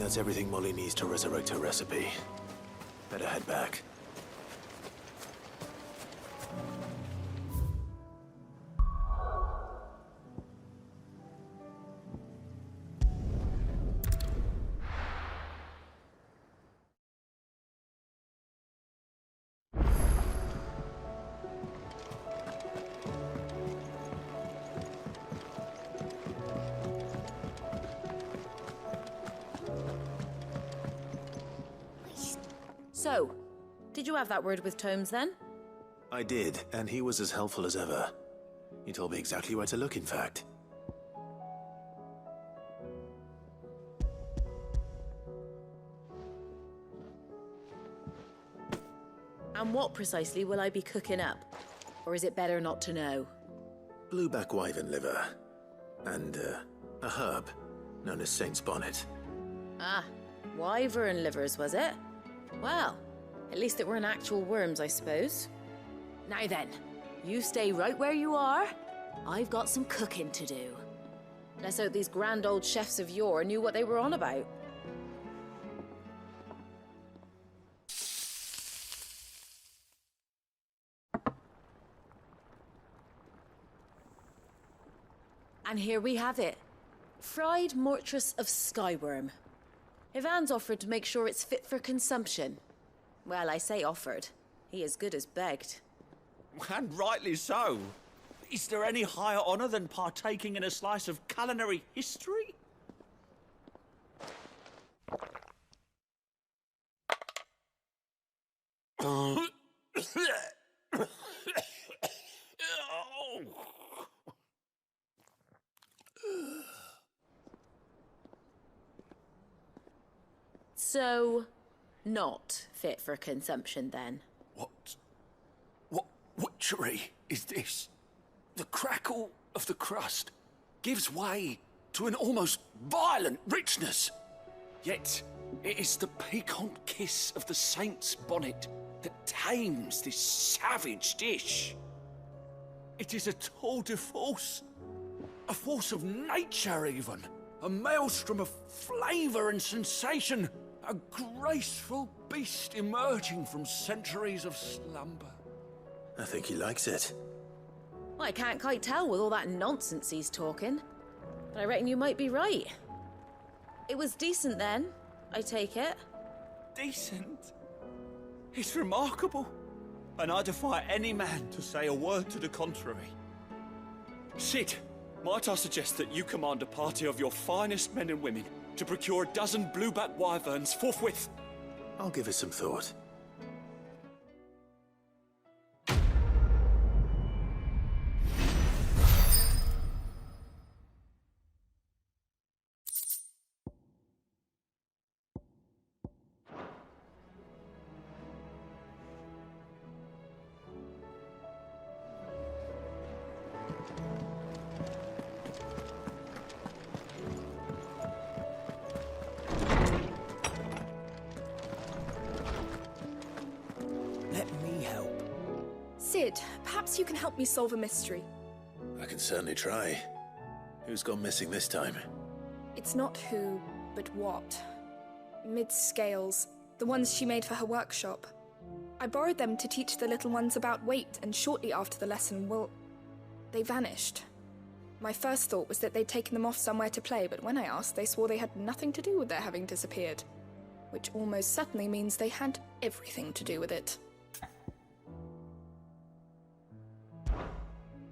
that's everything Molly needs to resurrect her recipe. Better head back. So, did you have that word with Tomes then? I did, and he was as helpful as ever. He told me exactly where to look, in fact. And what precisely will I be cooking up? Or is it better not to know? Blueback wyvern liver. And, a herb known as Saint's Bonnet. Ah, wyvern livers, was it? Well, at least it weren't actual worms, I suppose. Now then, you stay right where you are. I've got some cooking to do. Let's hope these grand old chefs of yore knew what they were on about. And here we have it. Fried mortress of skyworm. Ivan's offered to make sure it's fit for consumption. Well, I say offered. He as good as begged. And rightly so. Is there any higher honor than partaking in a slice of culinary history? So, not fit for consumption then? What witchery is this? The crackle of the crust gives way to an almost violent richness. Yet, it is the piquant kiss of the saint's bonnet that tames this savage dish. It is a tour de force. A force of nature, even. A maelstrom of flavour and sensation. A graceful beast emerging from centuries of slumber. I think he likes it. Well, I can't quite tell with all that nonsense he's talking. But I reckon you might be right. It was decent then, I take it. Decent? It's remarkable. And I defy any man to say a word to the contrary. Sid, might I suggest that you command a party of your finest men and women to procure a dozen blueback wyverns forthwith? I'll give it some thought. Sid, perhaps you can help me solve a mystery. I can certainly try. Who's gone missing this time? It's not who, but what. Mid's scales, the ones she made for her workshop. I borrowed them to teach the little ones about weight, and shortly after the lesson, well, they vanished. My first thought was that they'd taken them off somewhere to play, but when I asked, they swore they had nothing to do with their having disappeared. Which almost certainly means they had everything to do with it.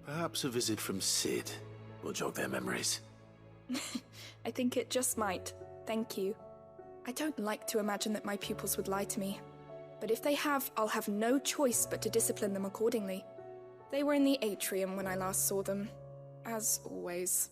Perhaps a visit from Sid will jog their memories. I think it just might. Thank you. I don't like to imagine that my pupils would lie to me. But if they have, I'll have no choice but to discipline them accordingly. They were in the atrium when I last saw them, as always.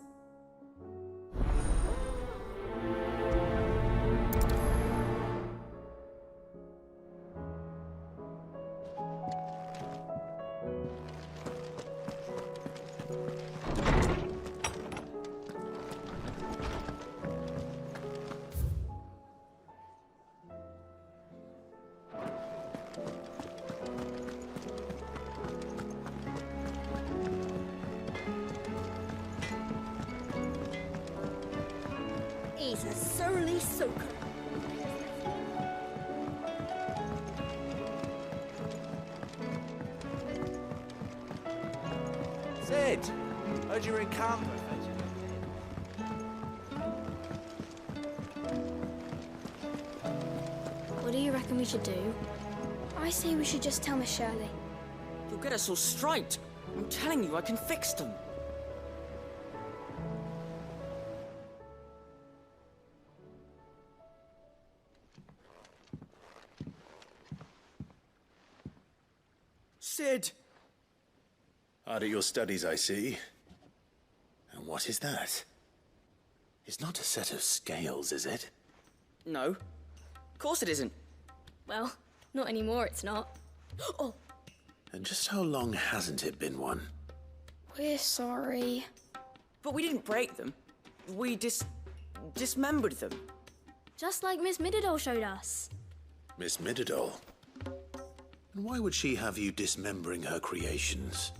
Sid, heard you were in camp. What do you reckon we should do? I say we should just tell Miss Shirley. You'll get us all straight. I'm telling you, I can fix them. Sid! Hard at your studies, I see. And what is that? It's not a set of scales, is it? No. Of course it isn't. Well, not anymore, it's not. Oh! And just how long hasn't it been one? We're sorry. But we didn't break them. We dismembered them. Just like Miss Mididol showed us. Miss Mididol? And why would she have you dismembering her creations?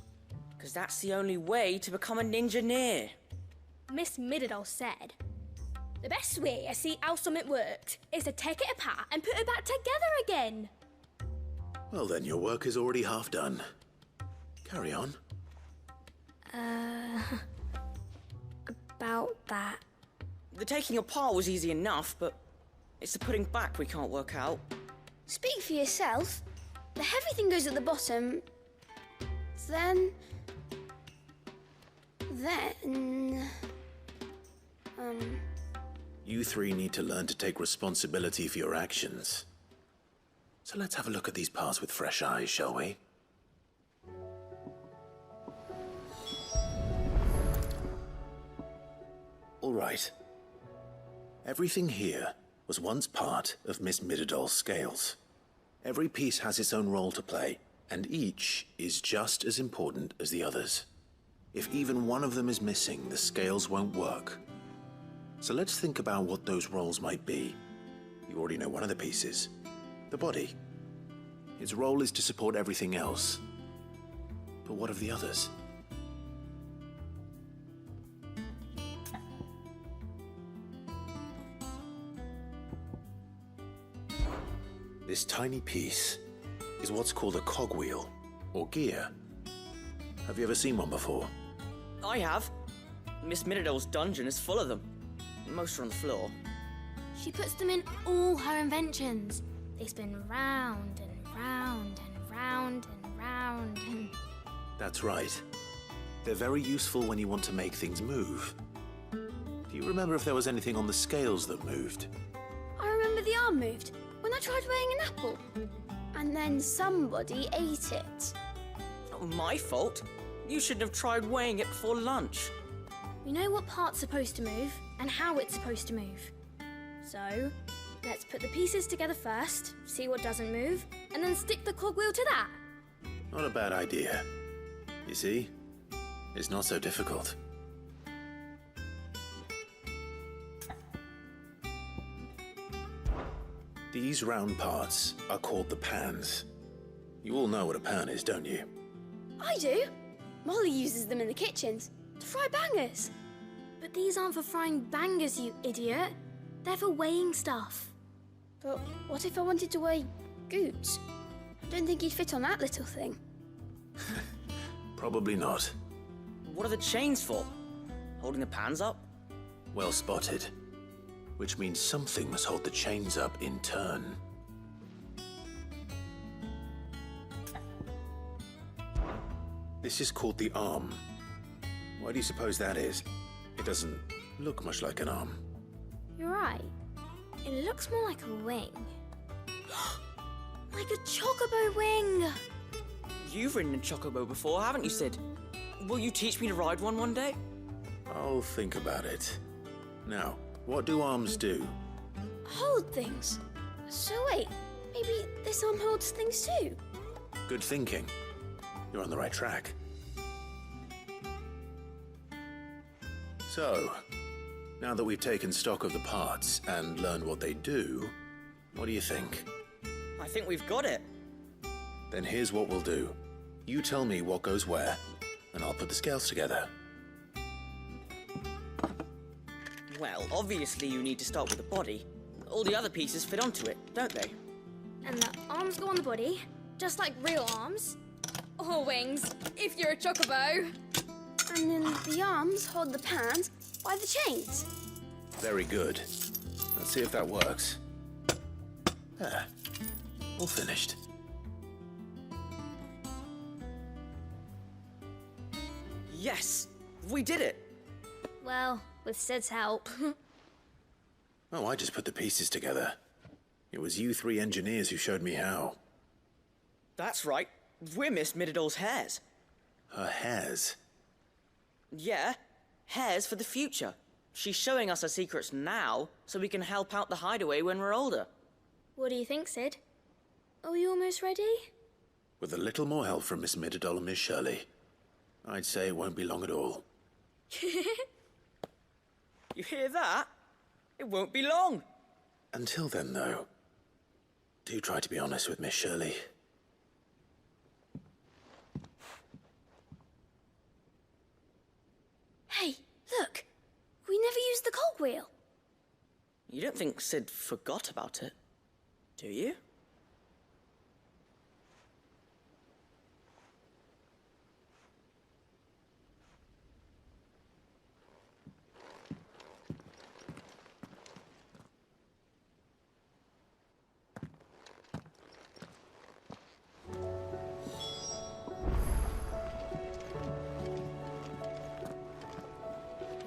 Because that's the only way to become a ninja-neer. Miss Mididol said, the best way to see how something worked is to take it apart and put it back together again. Well then, your work is already half done. Carry on. About that. The taking apart was easy enough, but it's the putting back we can't work out. Speak for yourself. The heavy thing goes at the bottom. Then... You three need to learn to take responsibility for your actions. So let's have a look at these parts with fresh eyes, shall we? All right. Everything here was once part of Miss Mididol's scales. Every piece has its own role to play, and each is just as important as the others. If even one of them is missing, the scales won't work. So let's think about what those roles might be. You already know one of the pieces. The body. Its role is to support everything else. But what of the others? This tiny piece is what's called a cogwheel, or gear. Have you ever seen one before? I have. Miss Mididol's dungeon is full of them. Most are on the floor. She puts them in all her inventions. They spin round and round and round and round and... That's right. They're very useful when you want to make things move. Do you remember if there was anything on the scales that moved? I remember the arm moved when I tried weighing an apple. And then somebody ate it. Not my fault. You shouldn't have tried weighing it before lunch. We know what part's supposed to move and how it's supposed to move. So, let's put the pieces together first, see what doesn't move, and then stick the cogwheel to that. Not a bad idea. You see? It's not so difficult. These round parts are called the pans. You all know what a pan is, don't you? I do. Molly uses them in the kitchens to fry bangers. But these aren't for frying bangers, you idiot. They're for weighing stuff. But what if I wanted to weigh Goots? I don't think he'd fit on that little thing. Probably not. What are the chains for? Holding the pans up? Well spotted. Which means something must hold the chains up in turn. This is called the arm. Why do you suppose that is? It doesn't look much like an arm. You're right. It looks more like a wing. Like a chocobo wing! You've ridden a chocobo before, haven't you, Sid? Will you teach me to ride one day? I'll think about it. Now, what do arms do? Hold things. So wait, maybe this arm holds things too? Good thinking. You're on the right track. So, now that we've taken stock of the parts and learned what they do, what do you think? I think we've got it. Then here's what we'll do. You tell me what goes where, and I'll put the scales together. Well, obviously you need to start with the body. All the other pieces fit onto it, don't they? And the arms go on the body, just like real arms. Or wings, if you're a chocobo. And then the arms hold the pans by the chains. Very good. Let's see if that works. There. All finished. Yes! We did it! Well, with Sid's help. Oh, I just put the pieces together. It was you three engineers who showed me how. That's right. We're Miss Mididol's hares. Her hairs. Yeah, hares for the future. She's showing us her secrets now, so we can help out the hideaway when we're older. What do you think, Sid? Are we almost ready? With a little more help from Miss Mididol and Miss Shirley, I'd say it won't be long at all. You hear that? It won't be long. Until then, though, do try to be honest with Miss Shirley. Hey, look! We never used the cogwheel. You don't think Sid forgot about it, do you?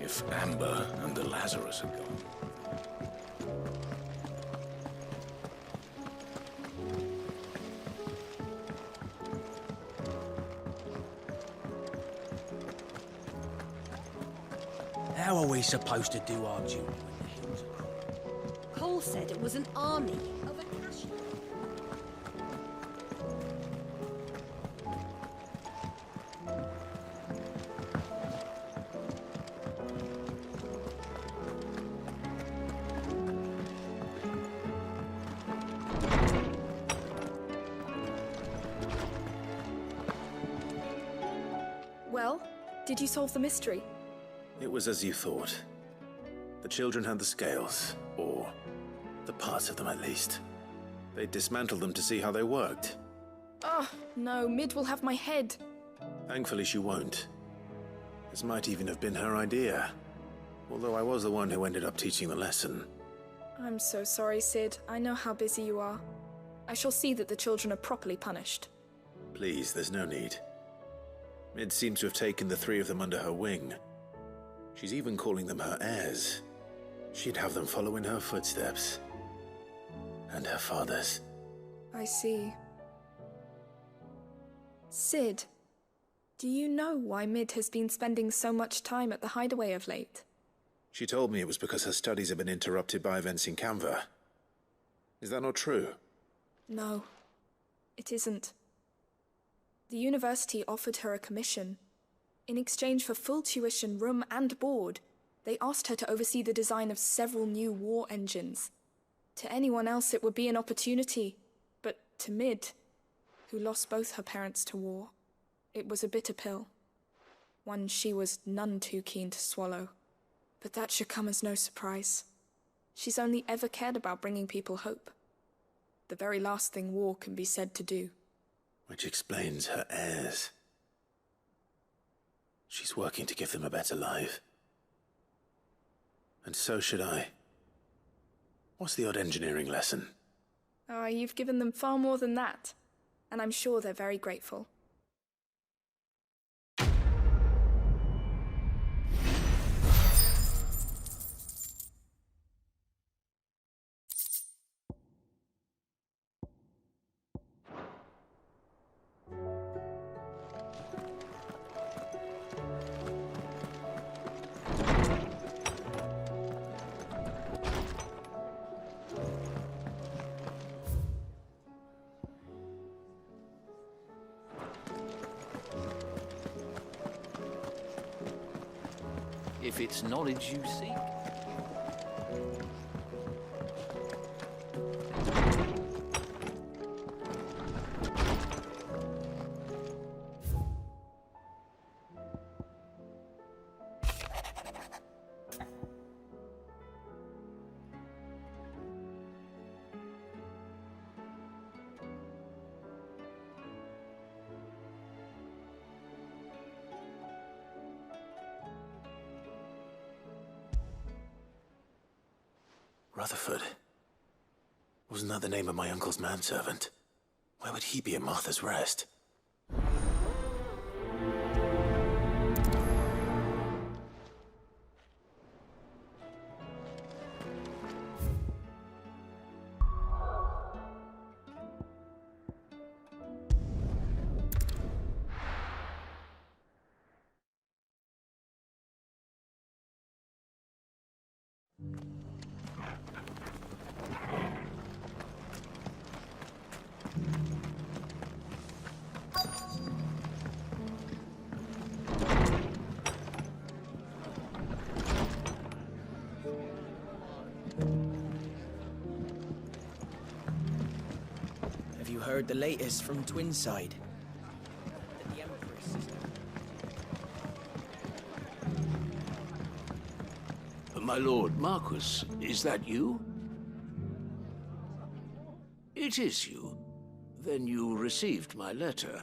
If Amber and the Lazarus had gone. How are we supposed to do our duty when the hills are... Cole said it was an army of Acacia. Well, did you solve the mystery? It was as you thought. The children had the scales, or the parts of them at least. They dismantled them to see how they worked. Oh, no, Mid will have my head. Thankfully she won't. This might even have been her idea. Although I was the one who ended up teaching the lesson. I'm so sorry, Sid. I know how busy you are. I shall see that the children are properly punished. Please, there's no need. Mid seems to have taken the three of them under her wing. She's even calling them her heirs. She'd have them follow in her footsteps. And her father's. I see. Sid, do you know why Mid has been spending so much time at the hideaway of late? She told me it was because her studies have been interrupted by events in Canva. Is that not true? No, it isn't. The university offered her a commission. In exchange for full tuition, room and board, they asked her to oversee the design of several new war engines. To anyone else it would be an opportunity, but to Mid, who lost both her parents to war, it was a bitter pill. One she was none too keen to swallow. But that should come as no surprise. She's only ever cared about bringing people hope. The very last thing war can be said to do. Which explains her heirs. She's working to give them a better life. And so should I. What's the odd engineering lesson? Ah, you've given them far more than that. And I'm sure they're very grateful. If it's knowledge you seek. Rutherford. Wasn't that the name of my uncle's manservant? Why would he be at Martha's Rest? Have you heard the latest from Twinside? That the Empress is... My lord Marquis, is that you? It is you. Then you received my letter.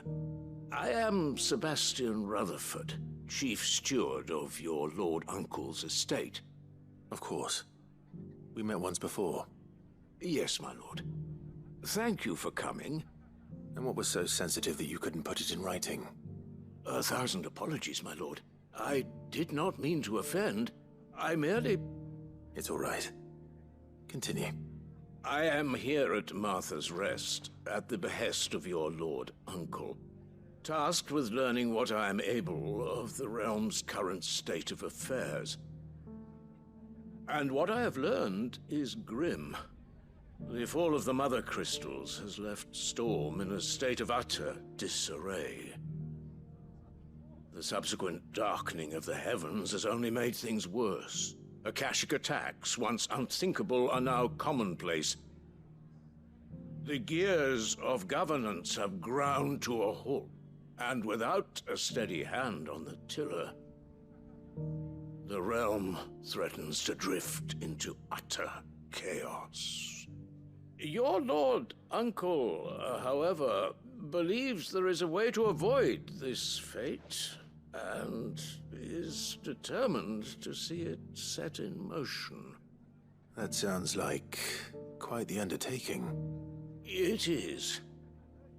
I am Sebastian Rutherford, Chief Steward of your Lord Uncle's estate. Of course. We met once before. Yes, my lord. Thank you for coming. And what was so sensitive that you couldn't put it in writing? 1,000 apologies, my lord. I did not mean to offend. I merely... It's all right. Continue. I am here at Martha's Rest, at the behest of your Lord Uncle, tasked with learning what I am able of the realm's current state of affairs. And what I have learned is grim. The fall of the Mother Crystals has left Storm in a state of utter disarray. The subsequent darkening of the heavens has only made things worse. Akashic attacks, once unthinkable, are now commonplace. The gears of governance have ground to a halt, and without a steady hand on the tiller, the realm threatens to drift into utter chaos. Your Lord Uncle, however, believes there is a way to avoid this fate, and is determined to see it set in motion. That sounds like quite the undertaking. It is.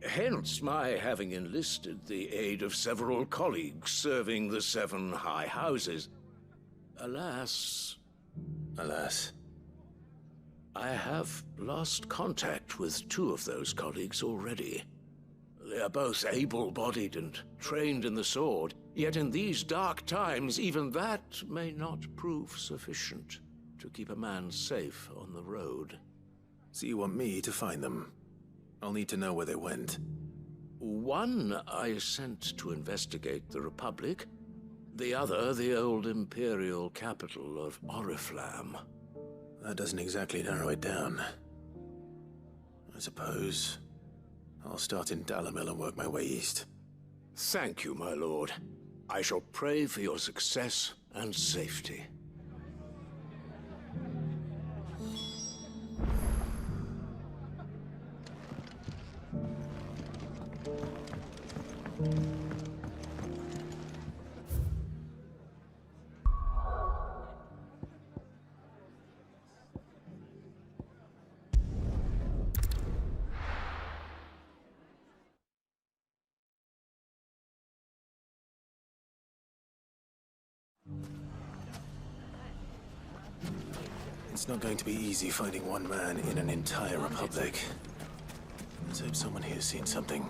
Hence my having enlisted the aid of several colleagues serving the 7 high houses. Alas... Alas. I have lost contact with 2 of those colleagues already. They are both able-bodied and trained in the sword, yet in these dark times, even that may not prove sufficient to keep a man safe on the road. So you want me to find them? I'll need to know where they went. One I sent to investigate the Republic, the other the old Imperial capital of Oriflamme. That doesn't exactly narrow it down. I suppose I'll start in Dalamil and work my way east. Thank you, my lord. I shall pray for your success and safety. It's not going to be easy finding one man in an entire republic. Let's hope someone here's seen something.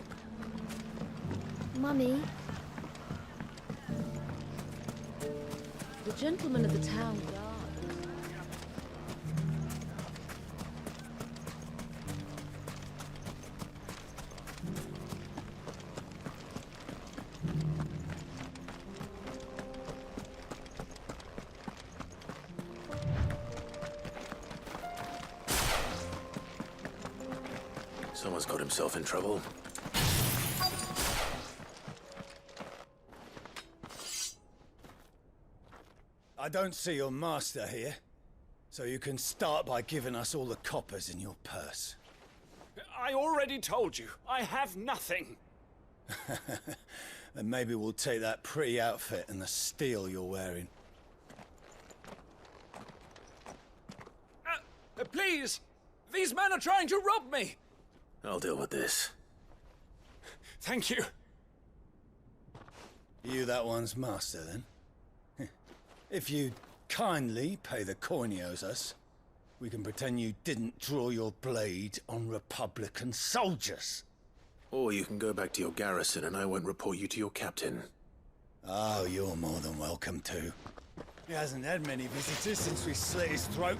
Mummy? The gentleman of the town guard. Someone's got himself in trouble. I don't see your master here, so you can start by giving us all the coppers in your purse. I already told you, I have nothing. Then maybe we'll take that pretty outfit and the steel you're wearing. Please! These men are trying to rob me! I'll deal with this. Thank you. You that one's master, then? If you kindly pay the coin he owes us, we can pretend you didn't draw your blade on Republican soldiers. Or you can go back to your garrison and I won't report you to your captain. Oh, you're more than welcome to. He hasn't had many visitors since we slit his throat.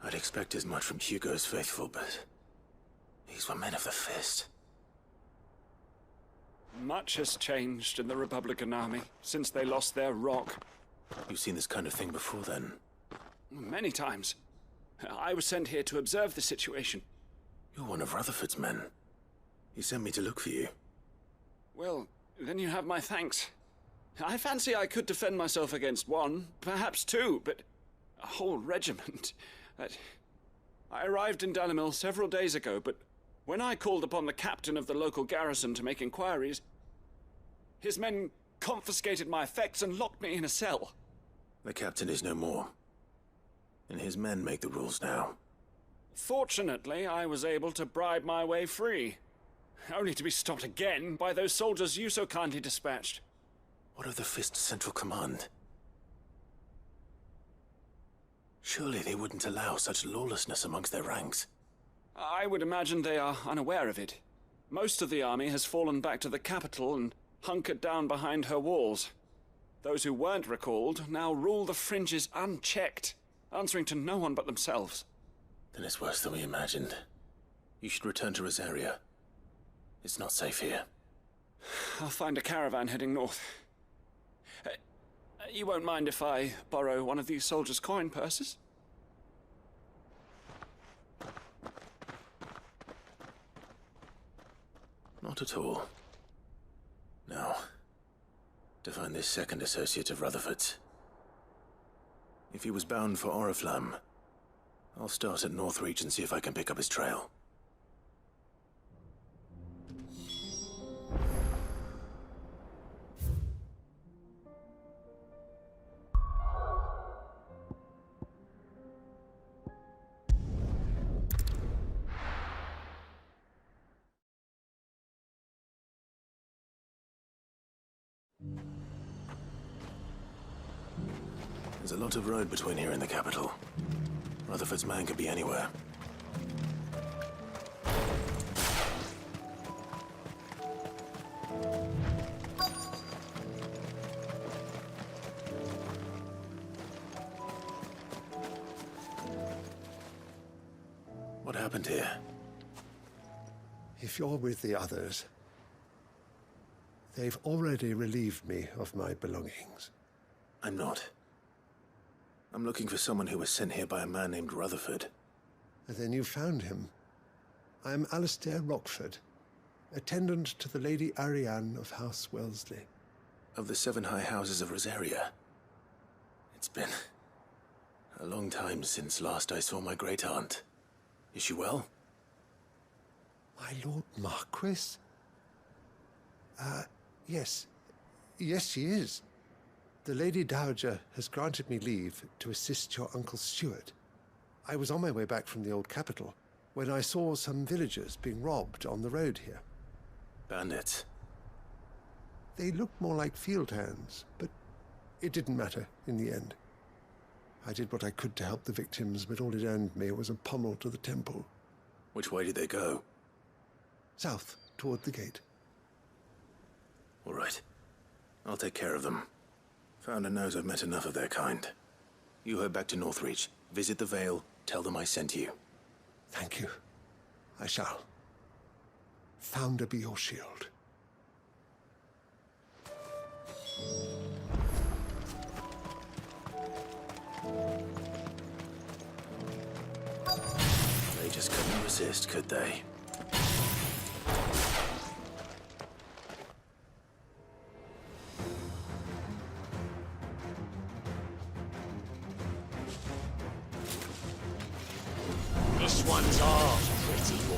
I'd expect as much from Hugo's faithful, but these were men of the fist. Much has changed in the Republican army since they lost their rock. You've seen this kind of thing before, then? Many times. I was sent here to observe the situation. You're one of Rutherford's men. He sent me to look for you. Well, then you have my thanks. I fancy I could defend myself against one, perhaps two, but a whole regiment. I arrived in Dalimil several days ago, but when I called upon the captain of the local garrison to make inquiries, his men confiscated my effects and locked me in a cell. The captain is no more, and his men make the rules now. Fortunately, I was able to bribe my way free, only to be stopped again by those soldiers you so kindly dispatched. What of the Fist's Central Command? Surely they wouldn't allow such lawlessness amongst their ranks. I would imagine they are unaware of it. Most of the army has fallen back to the capital and hunkered down behind her walls. Those who weren't recalled now rule the fringes unchecked, answering to no one but themselves. Then it's worse than we imagined. You should return to Rosaria. It's not safe here. I'll find a caravan heading north. You won't mind if I borrow one of these soldiers' coin purses? Not at all. Now, to find this second associate of Rutherford's. If he was bound for Oriflamme, I'll start at Northreach and see if I can pick up his trail. There's a lot of road between here and the capital. Rutherford's man could be anywhere. What happened here? If you're with the others, they've already relieved me of my belongings. I'm not. I'm looking for someone who was sent here by a man named Rutherford. Then you found him. I am Alistair Rockford, attendant to the Lady Ariane of House Wellesley. Of the 7 High Houses of Rosaria. It's been a long time since last I saw my great-aunt. Is she well? My Lord Marquis? Yes. Yes, she is. The Lady Dowager has granted me leave to assist your Uncle Stuart. I was on my way back from the old capital when I saw some villagers being robbed on the road here. Bandits? They looked more like field hands, but it didn't matter in the end. I did what I could to help the victims, but all it earned me was a pommel to the temple. Which way did they go? South, toward the gate. All right. I'll take care of them. Founder knows I've met enough of their kind. You head back to Northreach, visit the Vale, tell them I sent you. Thank you. I shall. Founder be your shield. They just couldn't resist, could they? This one's ours, pretty boy.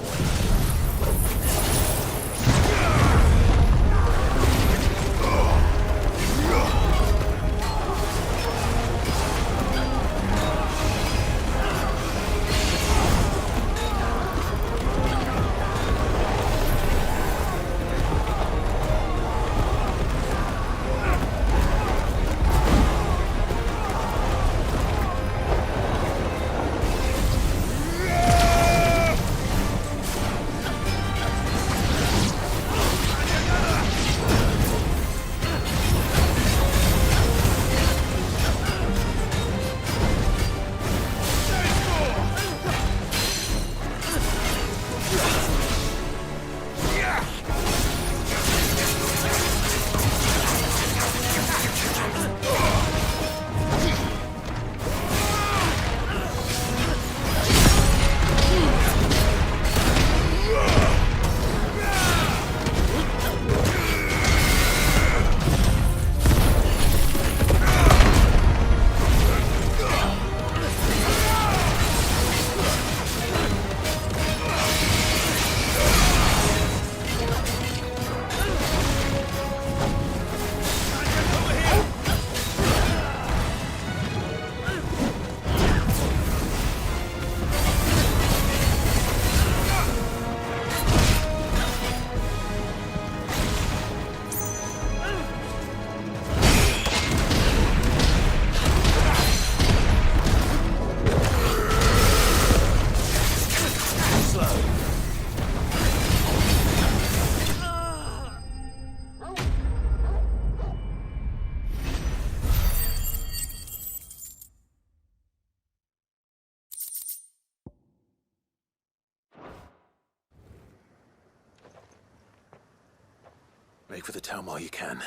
Make for the town while you can.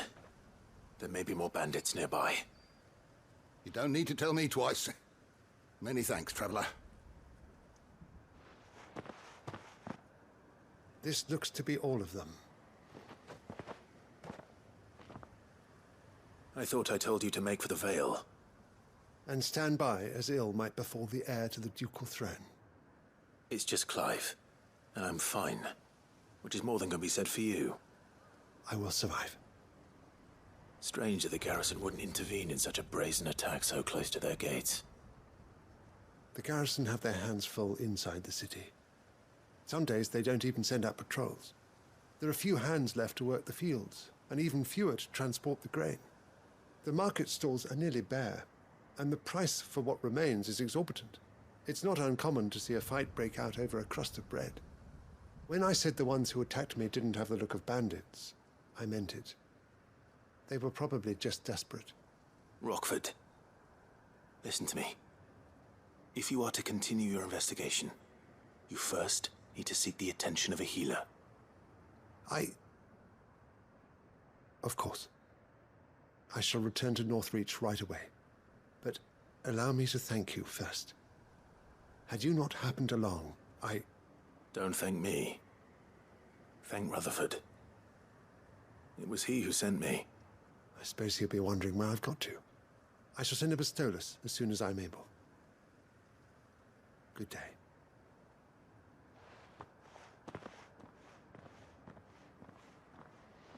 There may be more bandits nearby. You don't need to tell me twice. Many thanks, traveler. This looks to be all of them. I thought I told you to make for the Vale. And stand by as ill might befall the heir to the ducal throne. It's just Clive, and I'm fine. Which is more than can be said for you. I will survive. Strange that the garrison wouldn't intervene in such a brazen attack so close to their gates. The garrison have their hands full inside the city. Some days they don't even send out patrols. There are few hands left to work the fields, and even fewer to transport the grain. The market stalls are nearly bare, and the price for what remains is exorbitant. It's not uncommon to see a fight break out over a crust of bread. When I said the ones who attacked me didn't have the look of bandits, I meant it. They were probably just desperate. Rockford, listen to me. If you are to continue your investigation, you first need to seek the attention of a healer. Of course. I shall return to Northreach right away. But allow me to thank you first. Had you not happened along, Don't thank me. Thank Rutherford. It was he who sent me. I suppose he'll be wondering where I've got to. I shall send a Bastolus as soon as I'm able. Good day.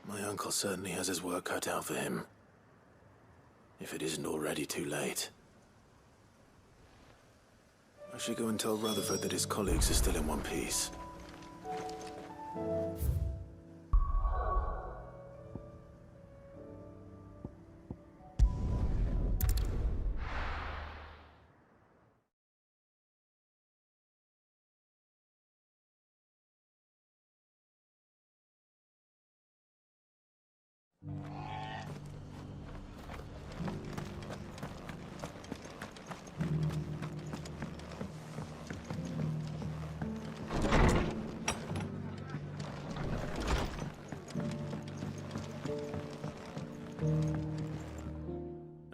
My uncle certainly has his work cut out for him. If it isn't already too late. I should go and tell Rutherford that his colleagues are still in one piece.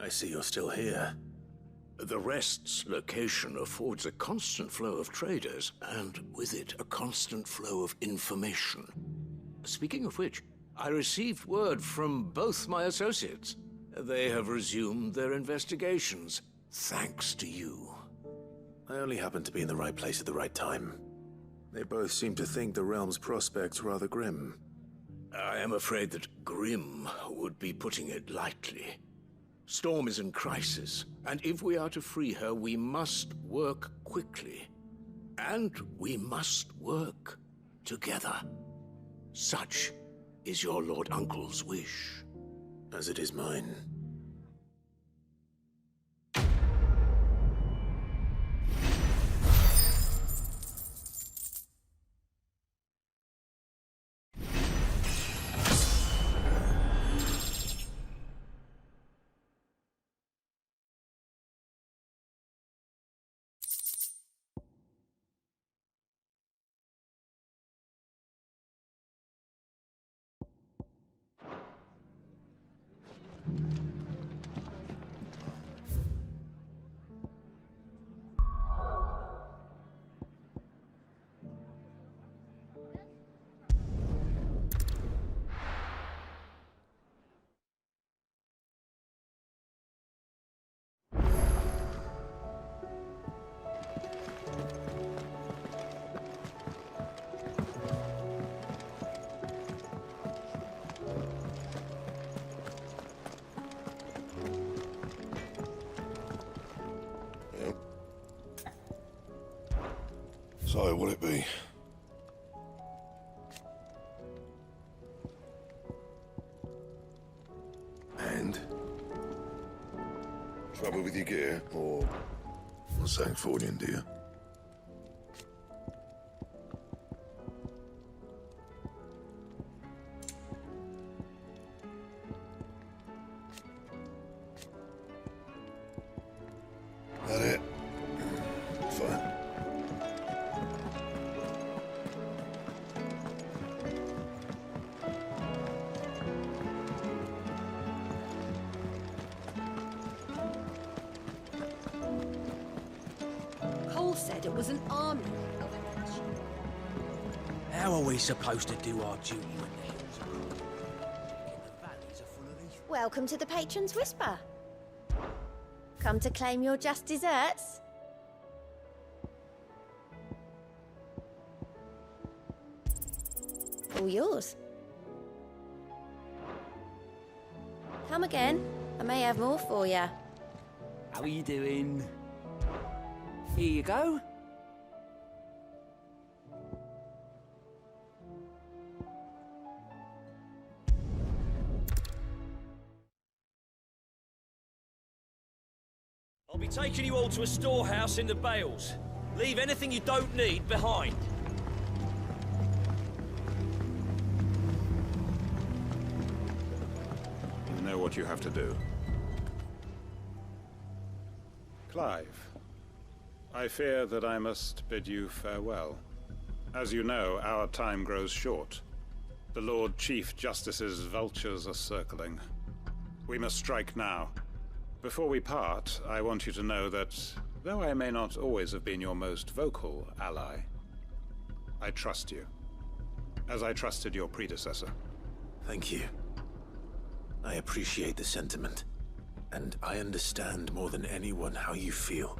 I see you're still here. The Rest's location affords a constant flow of traders, and with it, a constant flow of information. Speaking of which, I received word from both my associates. They have resumed their investigations, thanks to you. I only happened to be in the right place at the right time. They both seem to think the realm's prospects rather grim. I am afraid that grim would be putting it lightly. Storm is in crisis, and if we are to free her, we must work quickly. And we must work together. Such is your Lord Uncle's wish. As it is mine. So, will it be? And? Trouble with your gear, or Sancfordian, dear? That it? Fine. Cole said it was an army. How are we supposed to do our duty when the hills are cold? The valleys are full of these. Welcome to the Patron's Whisper. Come to claim your just desserts? All yours. Come again. I may have more for you. How are you doing? Here you go. I'll be taking you all to a storehouse in the Bales. Leave anything you don't need behind. You know what you have to do. Clive, I fear that I must bid you farewell. As you know, our time grows short. The Lord Chief Justice's vultures are circling. We must strike now. Before we part, I want you to know that, though I may not always have been your most vocal ally, I trust you, as I trusted your predecessor. Thank you. I appreciate the sentiment, and I understand more than anyone how you feel.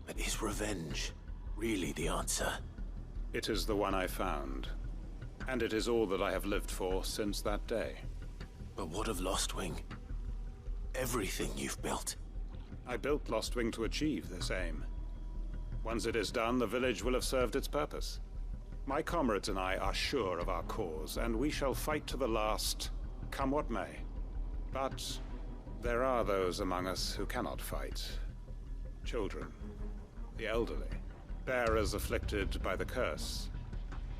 But is revenge really the answer? It is the one I found, and it is all that I have lived for since that day. But what of Lostwing? Everything you've built. I built Lostwing to achieve this aim. Once it is done, the village will have served its purpose. My comrades and I are sure of our cause, and we shall fight to the last, come what may. But there are those among us who cannot fight. Children, the elderly, bearers afflicted by the curse.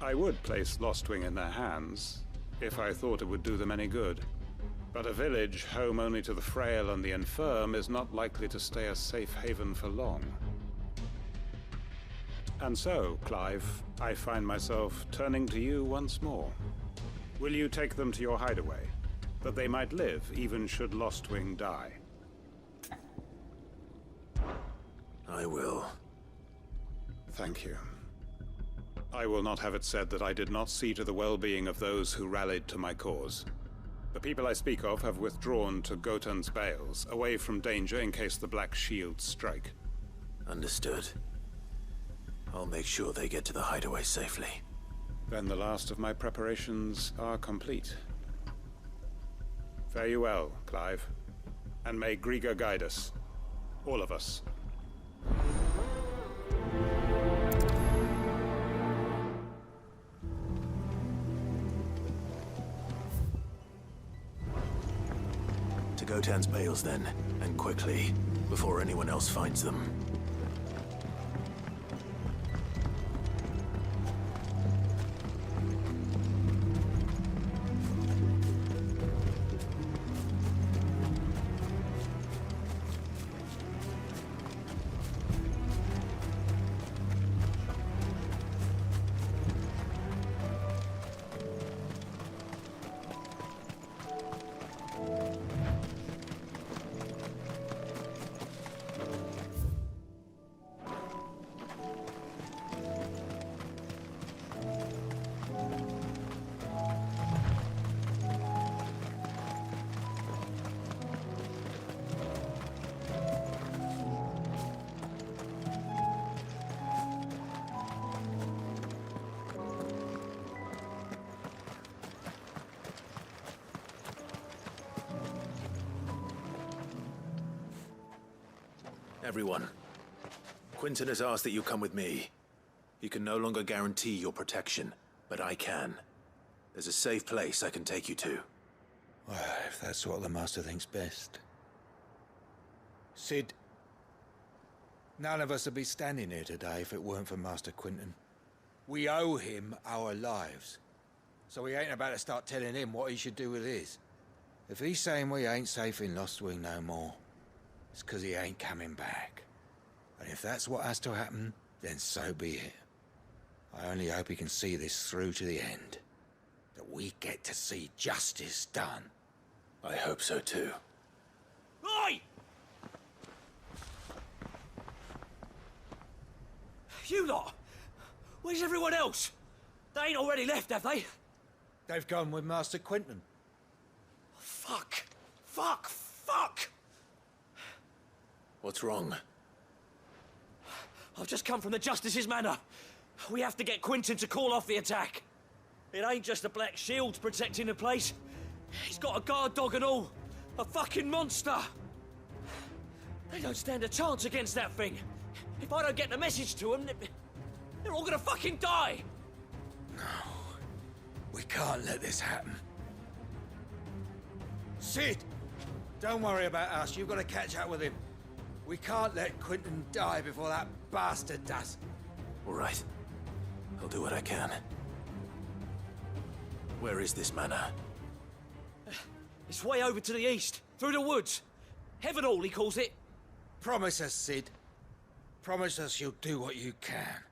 I would place Lostwing in their hands, if I thought it would do them any good. But a village home only to the frail and the infirm is not likely to stay a safe haven for long. And so, Clive, I find myself turning to you once more. Will you take them to your hideaway, that they might live even should Lostwing die? I will. Thank you. I will not have it said that I did not see to the well-being of those who rallied to my cause. The people I speak of have withdrawn to Gotan's Bales, away from danger in case the Black Shields strike. Understood. I'll make sure they get to the hideaway safely. Then the last of my preparations are complete. Fare you well, Clive. And may Griga guide us. All of us. To Gotan's Bales, then, and quickly, before anyone else finds them. Everyone, Quinton has asked that you come with me. He can no longer guarantee your protection, but I can. There's a safe place I can take you to. Well, if that's what the Master thinks best. Cid, none of us would be standing here today if it weren't for Master Quinton. We owe him our lives. So we ain't about to start telling him what he should do with his. If he's saying we ain't safe in Lostwing no more, it's 'cause he ain't coming back. And if that's what has to happen, then so be it. I only hope he can see this through to the end. That we get to see justice done. I hope so too. Oi! You lot! Where's everyone else? They ain't already left, have they? They've gone with Master Quinton. Fuck! Fuck! Fuck! What's wrong? I've just come from the Justice's manor. We have to get Quinton to call off the attack. It ain't just the Black Shields protecting the place. He's got a guard dog and all. A fucking monster. They don't stand a chance against that thing. If I don't get the message to them, they're all gonna fucking die. No. We can't let this happen. Cid! Don't worry about us. You've got to catch up with him. We can't let Quinton die before that bastard does. All right. I'll do what I can. Where is this manor? It's way over to the east, through the woods. Heavenhall, he calls it. Promise us, Cid. Promise us you'll do what you can.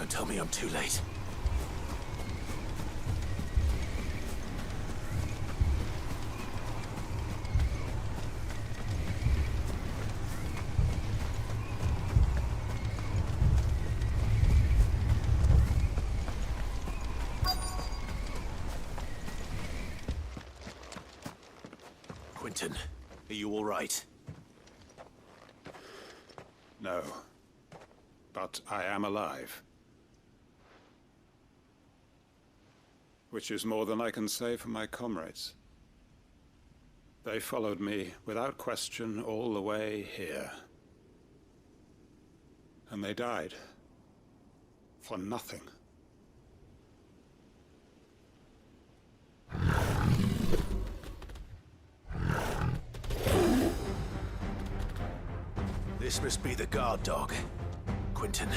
Don't tell me I'm too late. Quentin, are you all right? No. But I am alive. Which is more than I can say for my comrades. They followed me without question all the way here. And they died. For nothing. This must be the guard dog. Quentin.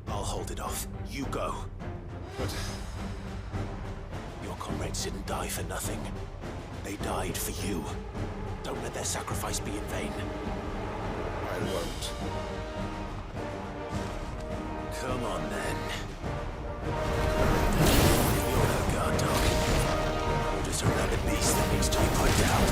I'll hold it off. You go. But your comrades didn't die for nothing. They died for you. Don't let their sacrifice be in vain. I won't. Come on, then. You're no guard dog. You're just a rabid beast that needs to be put down.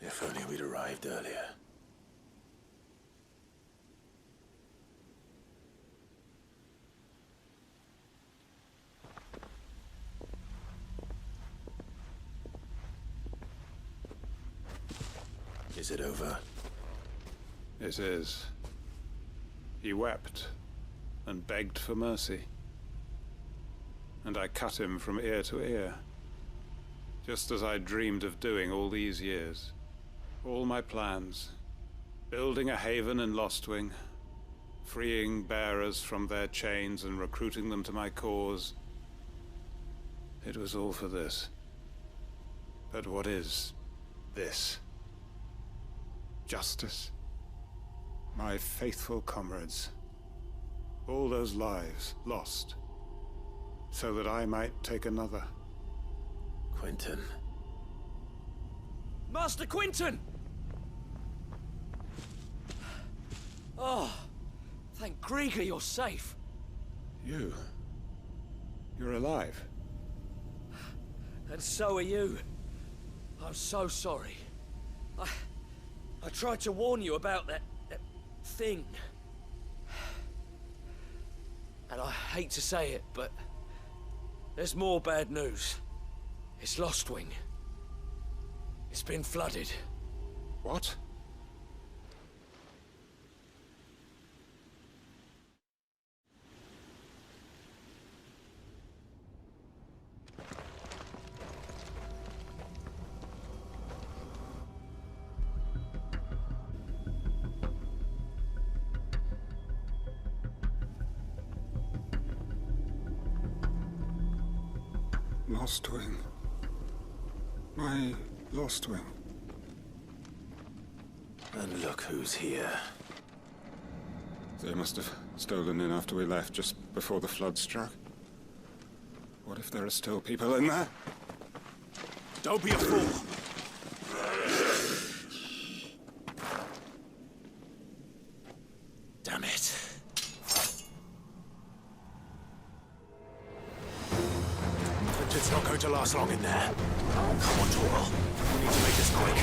If only we'd arrived earlier. Is it over? It is. He wept and begged for mercy. And I cut him from ear to ear. Just as I dreamed of doing all these years. All my plans. Building a haven in Lostwing. Freeing bearers from their chains and recruiting them to my cause. It was all for this. But what is this? Justice. My faithful comrades. All those lives lost. So that I might take another. Quentin. Master Quentin! Oh, thank Grieger you're safe. You're alive. And so are you. I'm so sorry. I tried to warn you about that thing. And I hate to say it, but there's more bad news. It's Lostwing. It's been flooded. What? lost wing. My lost wing. And look who's here. They must have stolen in after we left, just before the flood struck. What if there are still people in there? Don't be a fool! Damn it. It's not going to last long in there. Come on, Torgal. We need to make this quick.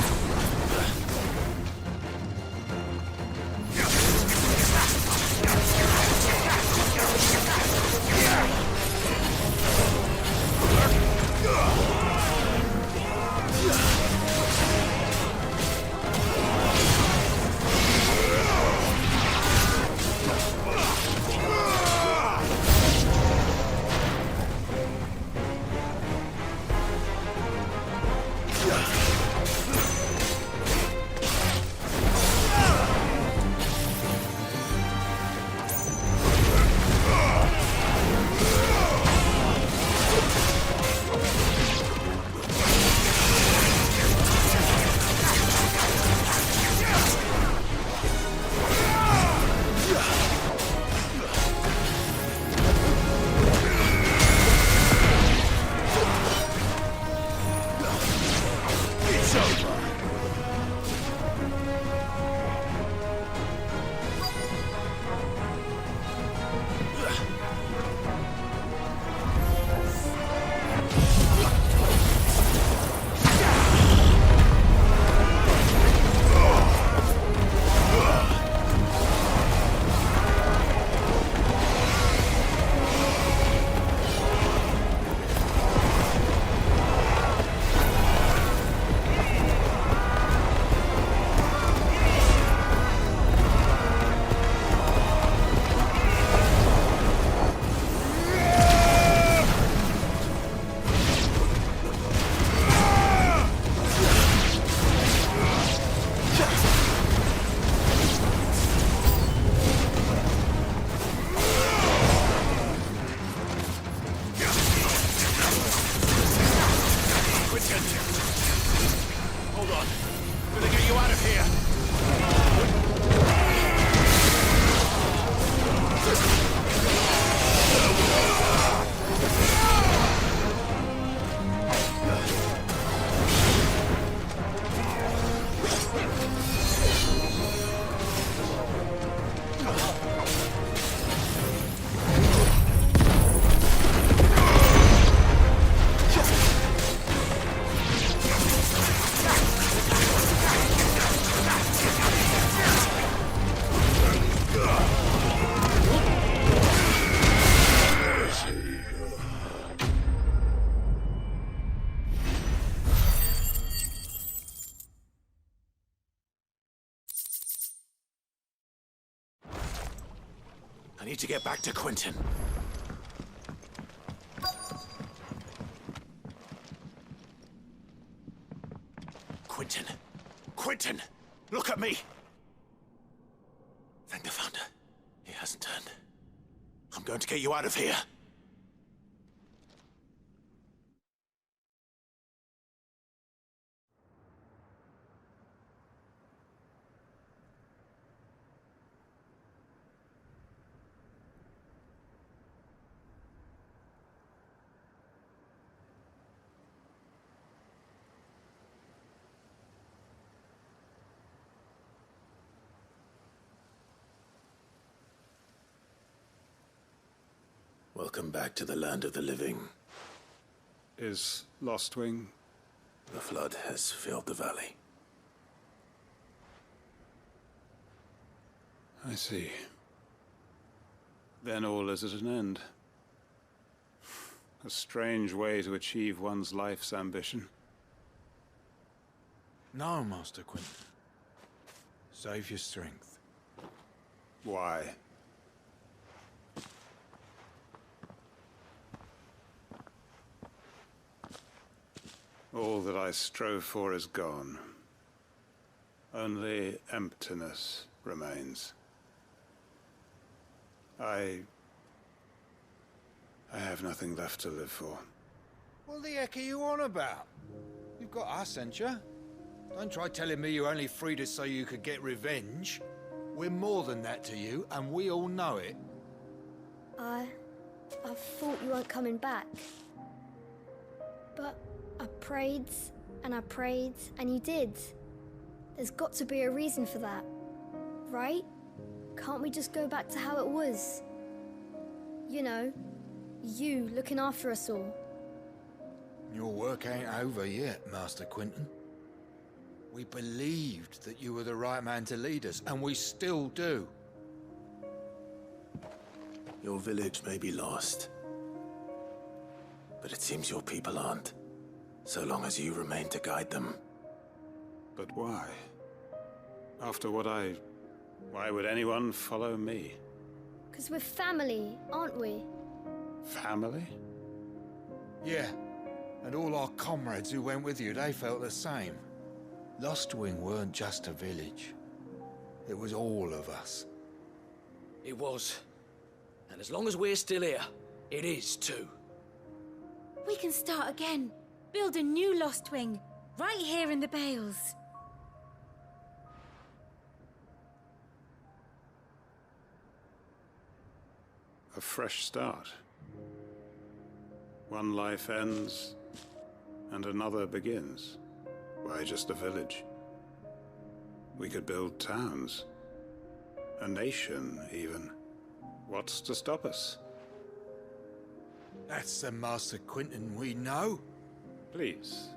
I need to get back to Quentin. Quentin! Quentin! Look at me! Thank the Founder. He hasn't turned. I'm going to get you out of here. Welcome back to the land of the living. Is Lostwing? The flood has filled the valley. I see. Then all is at an end. A strange way to achieve one's life's ambition. No, Master Quentin. Save your strength. Why? All that I strove for is gone. Only emptiness remains. I have nothing left to live for. What the heck are you on about? You've got us, ain't you? Don't try telling me you only freed us so you could get revenge. We're more than that to you, and we all know it. I thought you weren't coming back. But I prayed, and you did. There's got to be a reason for that, right? Can't we just go back to how it was? You know, you looking after us all. Your work ain't over yet, Master Quinton. We believed that you were the right man to lead us, and we still do. Your village may be lost, but it seems your people aren't, so long as you remain to guide them. But why? After what why would anyone follow me? 'Cause we're family, aren't we? Family? Yeah, and all our comrades who went with you, they felt the same. Lostwing weren't just a village. It was all of us. It was. And as long as we're still here, it is too. We can start again. Build a new Lostwing, right here in the Bales. A fresh start. One life ends, and another begins. Why just a village? We could build towns. A nation, even. What's to stop us? That's the Master Quinton we know. Please.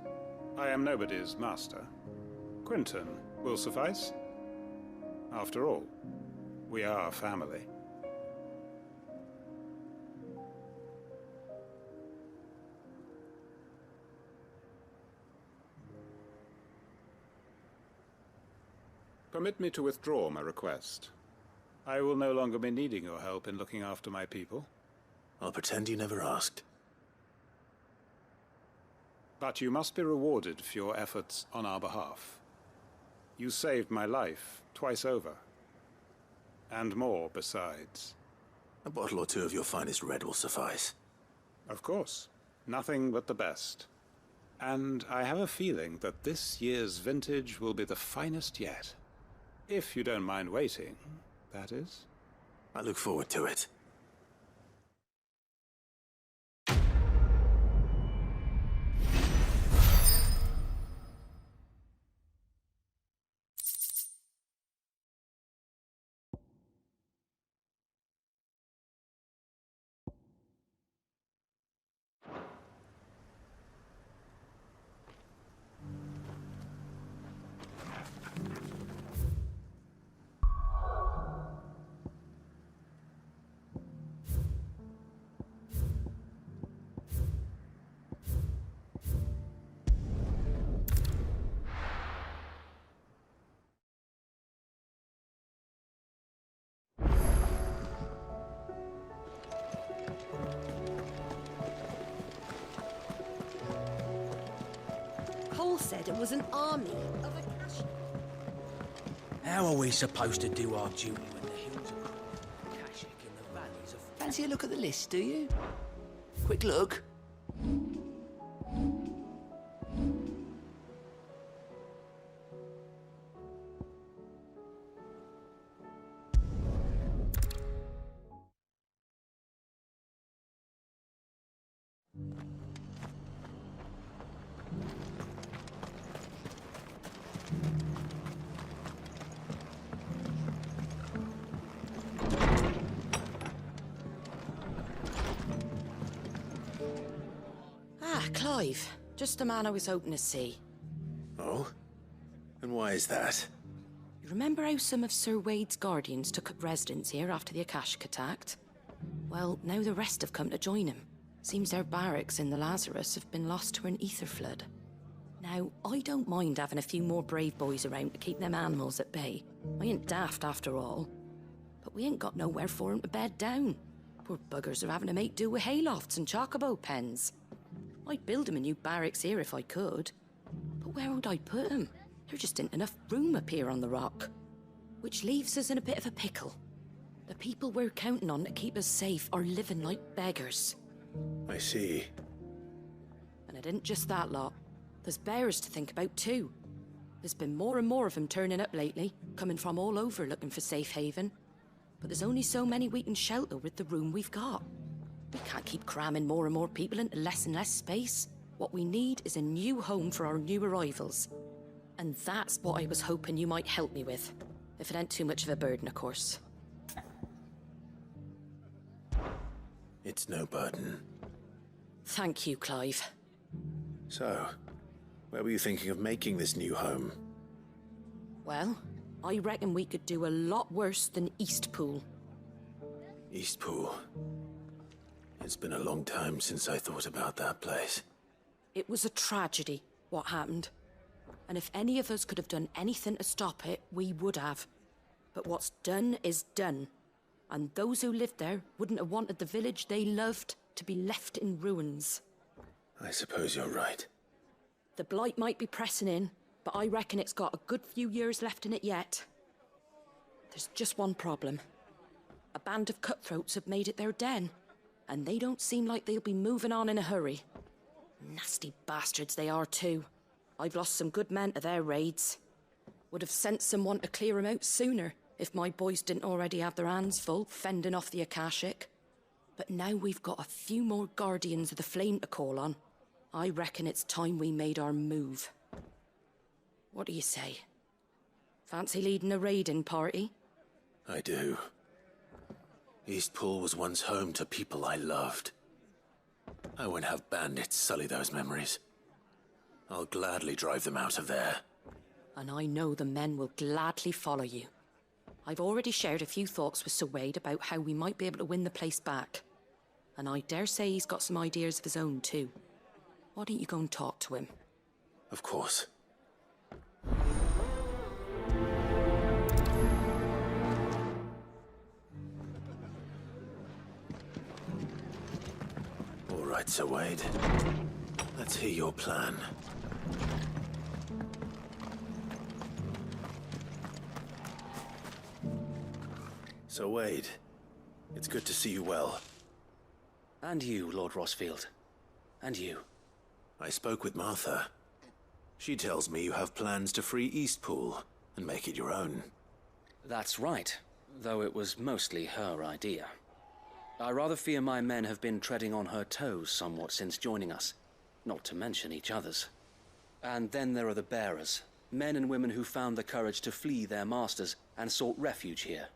I am nobody's master. Quinton will suffice. After all, we are family. Permit me to withdraw my request. I will no longer be needing your help in looking after my people. I'll pretend you never asked. But you must be rewarded for your efforts on our behalf. You saved my life twice over. And more besides. A bottle or two of your finest red will suffice. Of course. Nothing but the best. And I have a feeling that this year's vintage will be the finest yet. If you don't mind waiting, that is. I look forward to it. Cole said it was an army of Akashi. How are we supposed to do our duty when the hills are Akashic in the valleys of... Fancy a look at the list, do you? Quick look. Clive. Just the man I was hoping to see. Oh? And why is that? You remember how some of Sir Wade's guardians took up residence here after the Akashic attacked? Well, now the rest have come to join him. Seems their barracks in the Lazarus have been lost to an ether flood. Now, I don't mind having a few more brave boys around to keep them animals at bay. I ain't daft after all. But we ain't got nowhere for 'em to bed down. Poor buggers are having to make do with haylofts and chocobo pens. I'd build 'em a new barracks here if I could. But where would I put 'em? There just ain't enough room up here on the rock. Which leaves us in a bit of a pickle. The people we're counting on to keep us safe are living like beggars. I see. And it isn't just that lot. There's bears to think about too. There's been more and more of them turning up lately, coming from all over looking for safe haven. But there's only so many we can shelter with the room we've got. We can't keep cramming more and more people into less and less space. What we need is a new home for our new arrivals. And that's what I was hoping you might help me with. If it ain't too much of a burden, of course. It's no burden. Thank you, Clive. So, where were you thinking of making this new home? Well, I reckon we could do a lot worse than Eastpool. Eastpool. It's been a long time since I thought about that place. It was a tragedy, what happened. And if any of us could have done anything to stop it, we would have. But what's done is done. And those who lived there wouldn't have wanted the village they loved to be left in ruins. I suppose you're right. The blight might be pressing in, but I reckon it's got a good few years left in it yet. There's just one problem. A band of cutthroats have made it their den, and they don't seem like they'll be moving on in a hurry. Nasty bastards they are too. I've lost some good men to their raids. Would have sent someone to clear 'em out sooner, if my boys didn't already have their hands full fending off the Akashic. But now we've got a few more Guardians of the Flame to call on. I reckon it's time we made our move. What do you say? Fancy leading a raiding party? I do. Eastpool was once home to people I loved. I won't have bandits sully those memories. I'll gladly drive them out of there. And I know the men will gladly follow you. I've already shared a few thoughts with Sir Wade about how we might be able to win the place back. And I dare say he's got some ideas of his own too. Why don't you go and talk to him? Of course. All right, Sir Wade. Let's hear your plan. Sir Wade, it's good to see you well. And you, Lord Rossfield. And you. I spoke with Martha. She tells me you have plans to free Eastpool and make it your own. That's right, though it was mostly her idea. I rather fear my men have been treading on her toes somewhat since joining us, not to mention each other's. And then there are the bearers, men and women who found the courage to flee their masters and sought refuge here.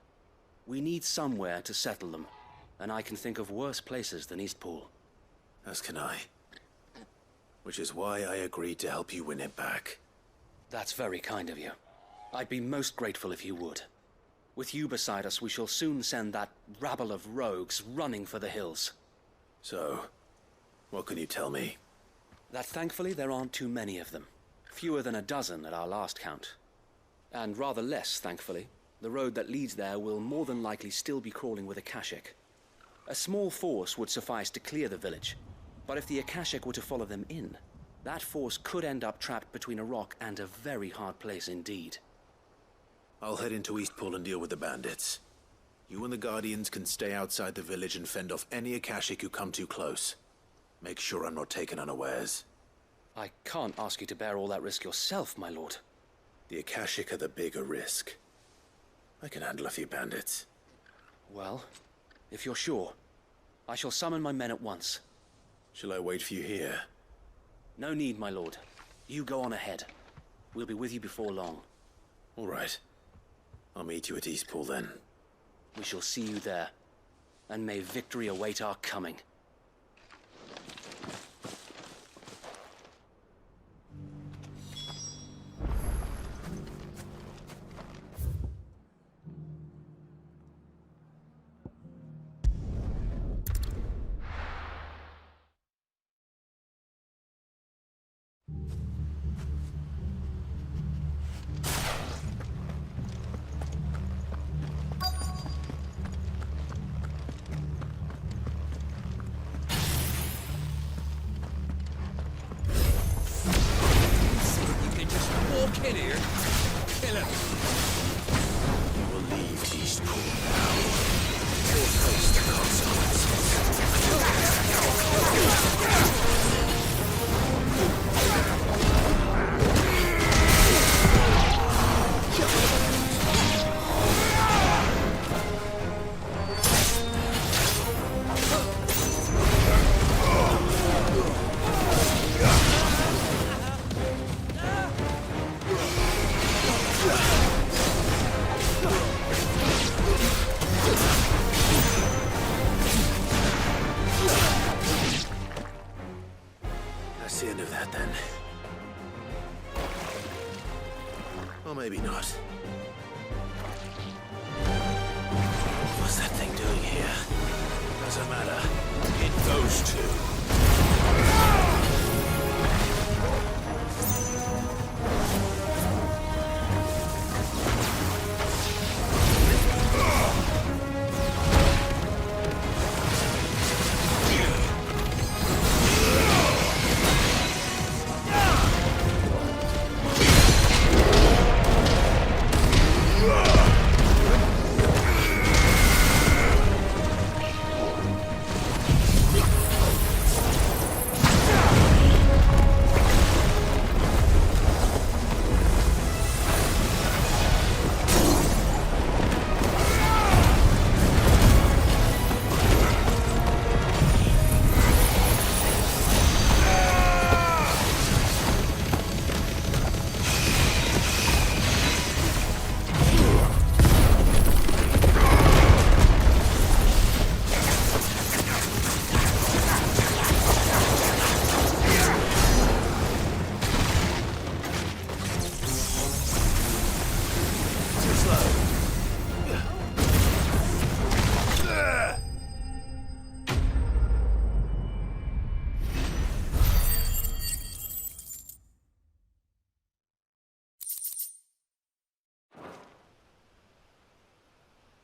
We need somewhere to settle them, and I can think of worse places than Eastpool. As can I. Which is why I agreed to help you win it back. That's very kind of you. I'd be most grateful if you would. With you beside us, we shall soon send that rabble of rogues running for the hills. So, what can you tell me? That thankfully there aren't too many of them. Fewer than a dozen at our last count. And rather less, thankfully. The road that leads there will more than likely still be crawling with Akashic. A small force would suffice to clear the village. But if the Akashic were to follow them in, that force could end up trapped between a rock and a very hard place indeed. I'll head into Eastpool and deal with the bandits. You and the Guardians can stay outside the village and fend off any Akashic who come too close. Make sure I'm not taken unawares. I can't ask you to bear all that risk yourself, my lord. The Akashic are the bigger risk. I can handle a few bandits. Well, if you're sure, I shall summon my men at once. Shall I wait for you here? No need, my lord. You go on ahead. We'll be with you before long. All right. I'll meet you at Eastpool then. We shall see you there. And may victory await our coming. Get here. Kill him. You will leave Eastpool now. You'll face the consequences. Or maybe not. What's that thing doing here? Doesn't matter. It goes to.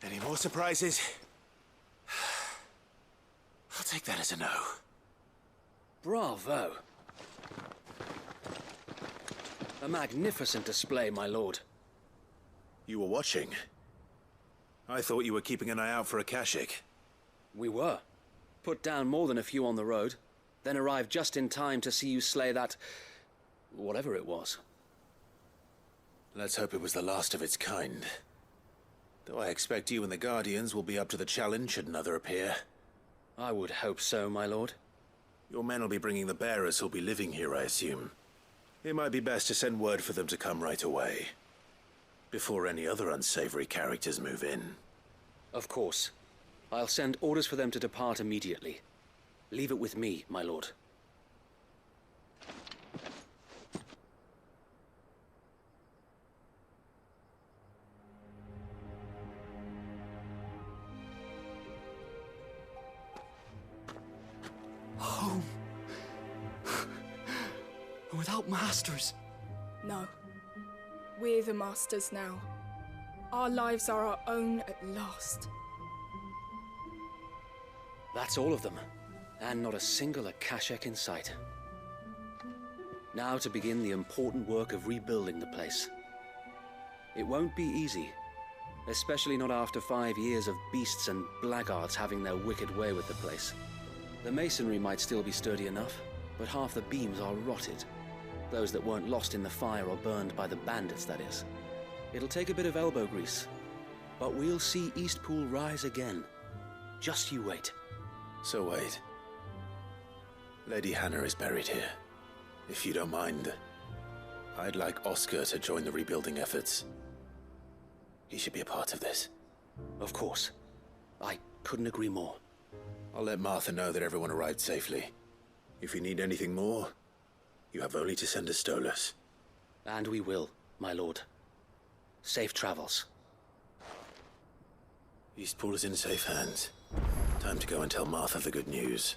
Any more surprises? I'll take that as a no. Bravo. A magnificent display, my lord. You were watching. I thought you were keeping an eye out for a Kashik. We were. Put down more than a few on the road, then arrived just in time to see you slay that... whatever it was. Let's hope it was the last of its kind. Though I expect you and the Guardians will be up to the challenge should another appear. I would hope so, my lord. Your men will be bringing the bearers who'll be living here, I assume. It might be best to send word for them to come right away, before any other unsavory characters move in. Of course. I'll send orders for them to depart immediately. Leave it with me, my lord. Home. Without masters. No. We're the masters now. Our lives are our own at last. That's all of them. And not a single Akashak in sight. Now to begin the important work of rebuilding the place. It won't be easy. Especially not after 5 years of beasts and blackguards having their wicked way with the place. The masonry might still be sturdy enough, but half the beams are rotted. Those that weren't lost in the fire or burned by the bandits, that is. It'll take a bit of elbow grease, but we'll see Eastpool rise again. Just you wait. So wait. Lady Hannah is buried here. If you don't mind, I'd like Oscar to join the rebuilding efforts. He should be a part of this. Of course. I couldn't agree more. I'll let Martha know that everyone arrived safely. If you need anything more, you have only to send a Stolas. And we will, my lord. Safe travels. Eastpool is in safe hands. Time to go and tell Martha the good news.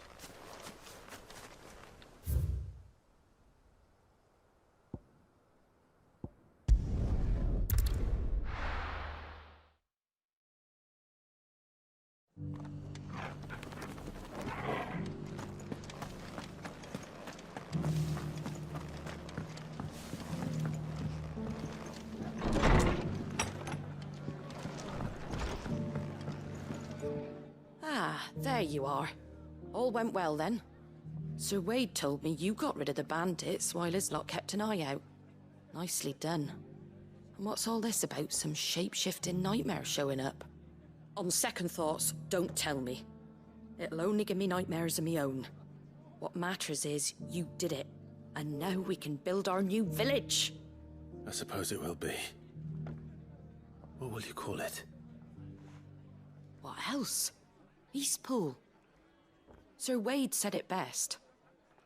There you are. All went well then. Sir Wade told me you got rid of the bandits while his lot kept an eye out. Nicely done. And what's all this about some shape-shifting nightmare showing up? On second thoughts, don't tell me. It'll only give me nightmares of me own. What matters is you did it, and now we can build our new village. I suppose it will be. What will you call it? What else? Eastpool. Sir Wade said it best.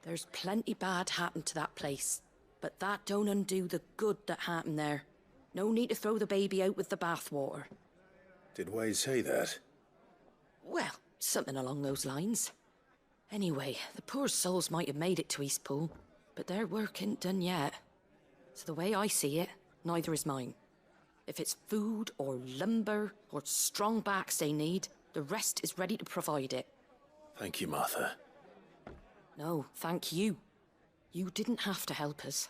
There's plenty bad happened to that place, but that don't undo the good that happened there. No need to throw the baby out with the bathwater. Did Wade say that? Well, something along those lines. Anyway, the poor souls might have made it to Eastpool, but their work ain't done yet. So the way I see it, neither is mine. If it's food or lumber or strong backs they need, the rest is ready to provide it. Thank you, Martha. No, thank you. You didn't have to help us.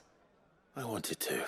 I wanted to.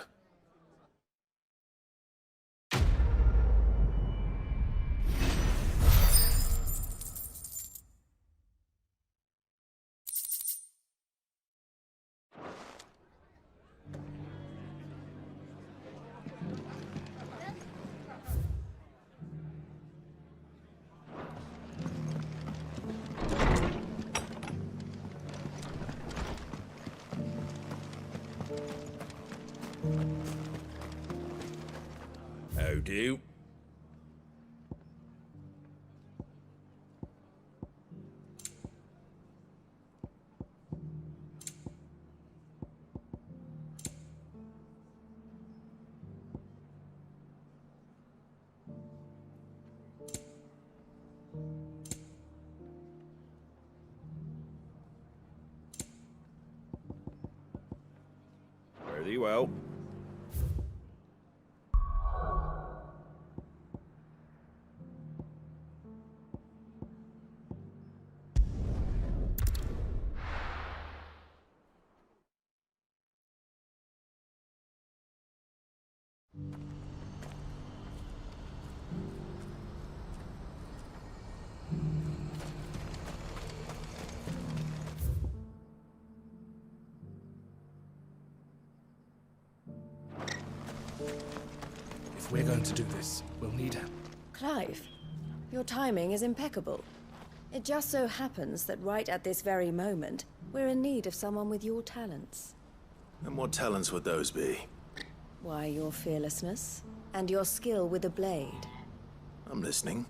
How do? Very well. If we're going to do this, we'll need her. Clive, your timing is impeccable. It just so happens that right at this very moment, we're in need of someone with your talents. And what talents would those be? Why, your fearlessness and your skill with a blade. I'm listening.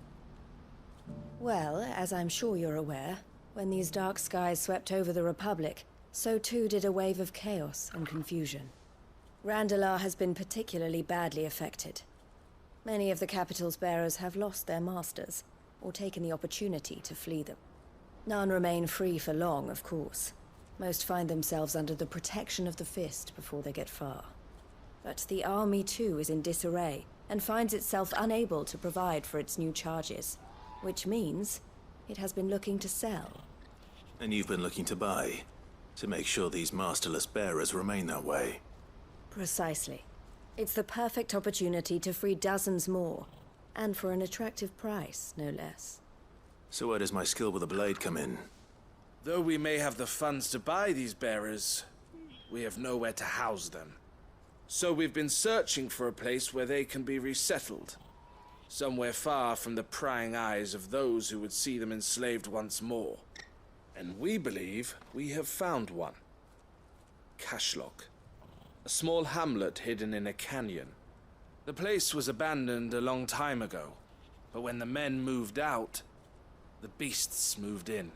Well, as I'm sure you're aware, when these dark skies swept over the Republic, so too did a wave of chaos and confusion. Randalar has been particularly badly affected. Many of the capital's bearers have lost their masters, or taken the opportunity to flee them. None remain free for long, of course. Most find themselves under the protection of the Fist before they get far. But the army too is in disarray, and finds itself unable to provide for its new charges, which means it has been looking to sell. And you've been looking to buy, to make sure these masterless bearers remain that way. Precisely. It's the perfect opportunity to free dozens more, and for an attractive price, no less. So where does my skill with a blade come in? Though we may have the funds to buy these bearers, we have nowhere to house them. So we've been searching for a place where they can be resettled. Somewhere far from the prying eyes of those who would see them enslaved once more. And we believe we have found one. Cashlock. A small hamlet hidden in a canyon. The place was abandoned a long time ago, but when the men moved out, the beasts moved in.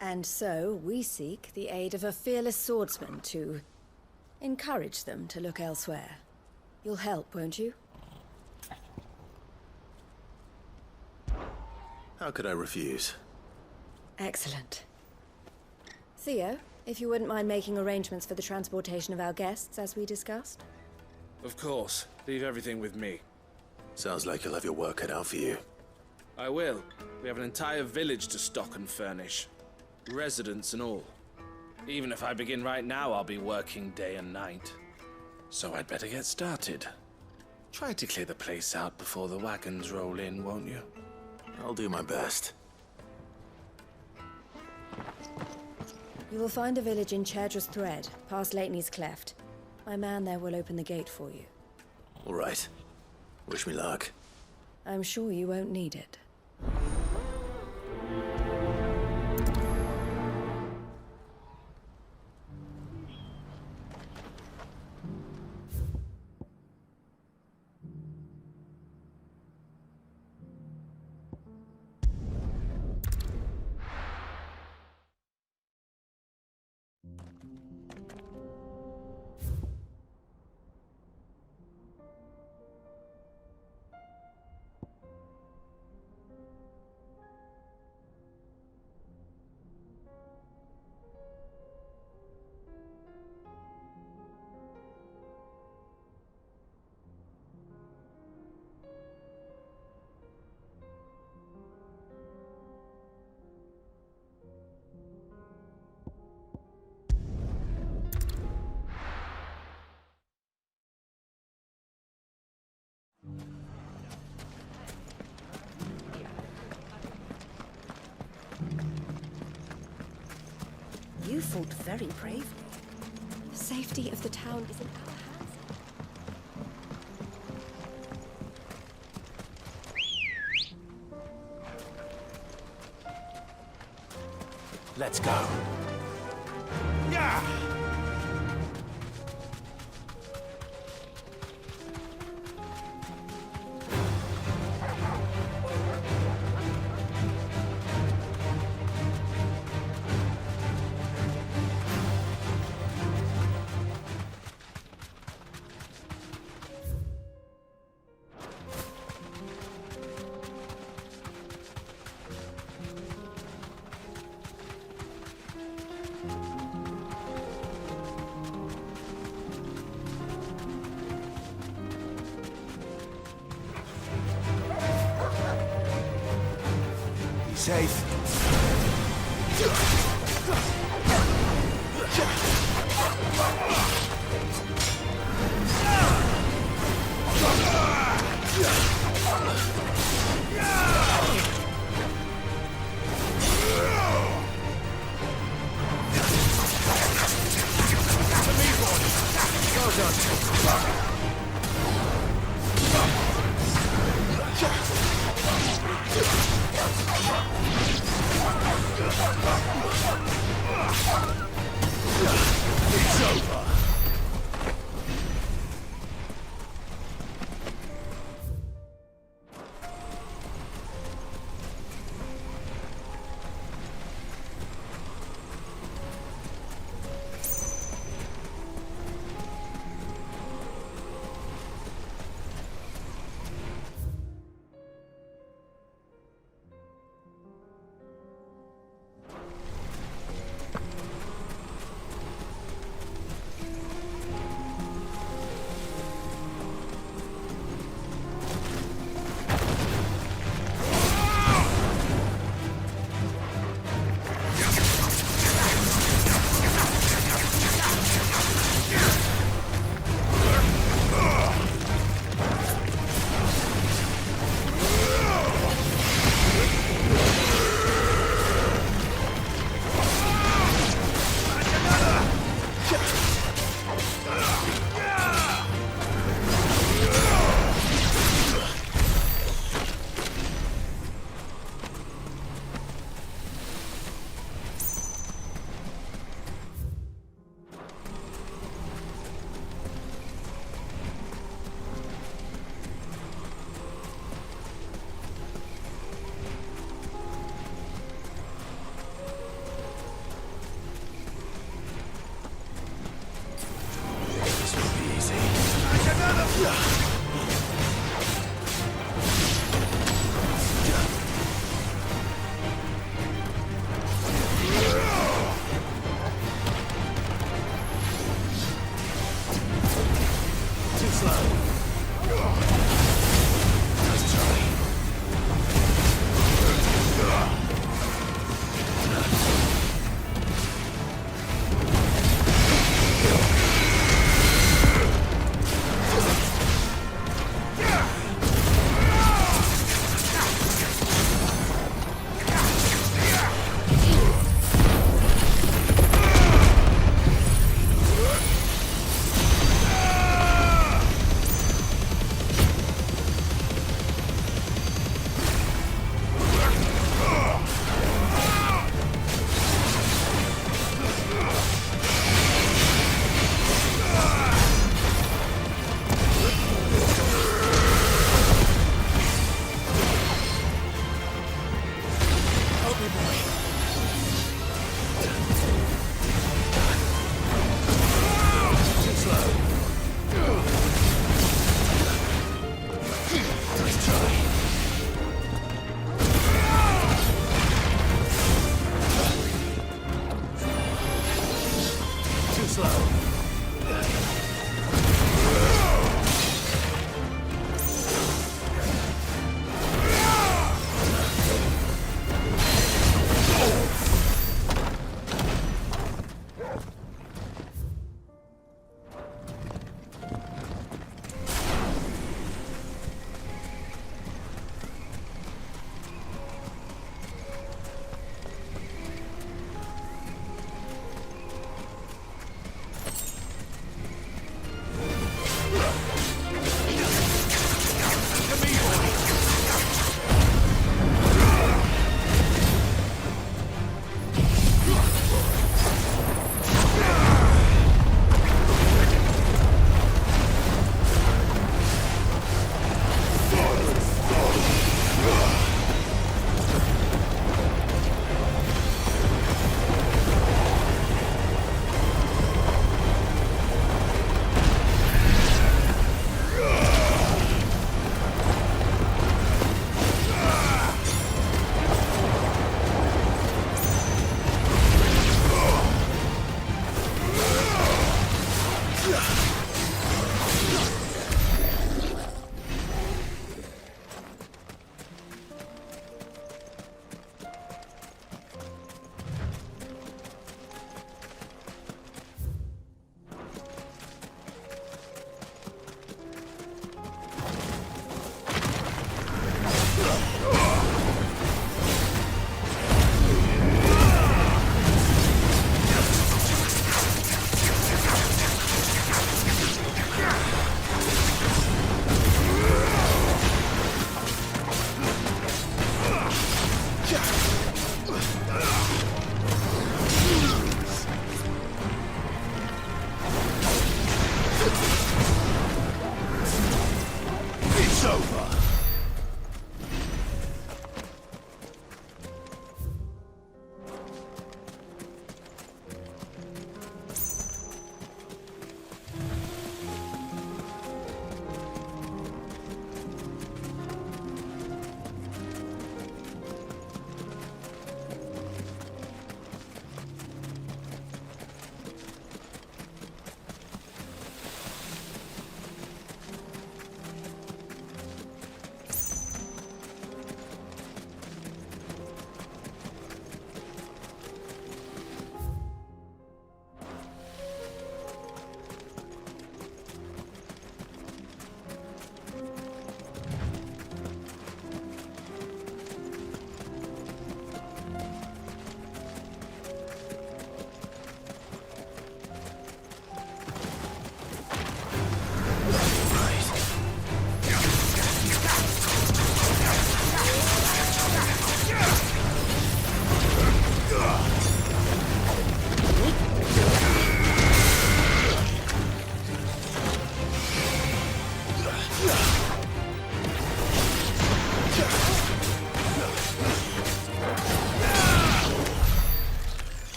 And so we seek the aid of a fearless swordsman to encourage them to look elsewhere. You'll help, won't you? How could I refuse? Excellent. Theo, if you wouldn't mind making arrangements for the transportation of our guests, as we discussed. Of course. Leave everything with me. Sounds like you'll have your work cut out for you. I will. We have an entire village to stock and furnish. Residents and all. Even if I begin right now, I'll be working day and night. So I'd better get started. Try to clear the place out before the wagons roll in, won't you? I'll do my best. You will find a village in Chaedra's Thread, past Lateney's Cleft. My man there will open the gate for you. All right. Wish me luck. I'm sure you won't need it. You fought very bravely. The safety of the town is in our hands. Let's go. Yeah! Safe. It's over.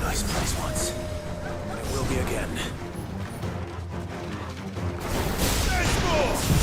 nice place once. And it will be again. There's more!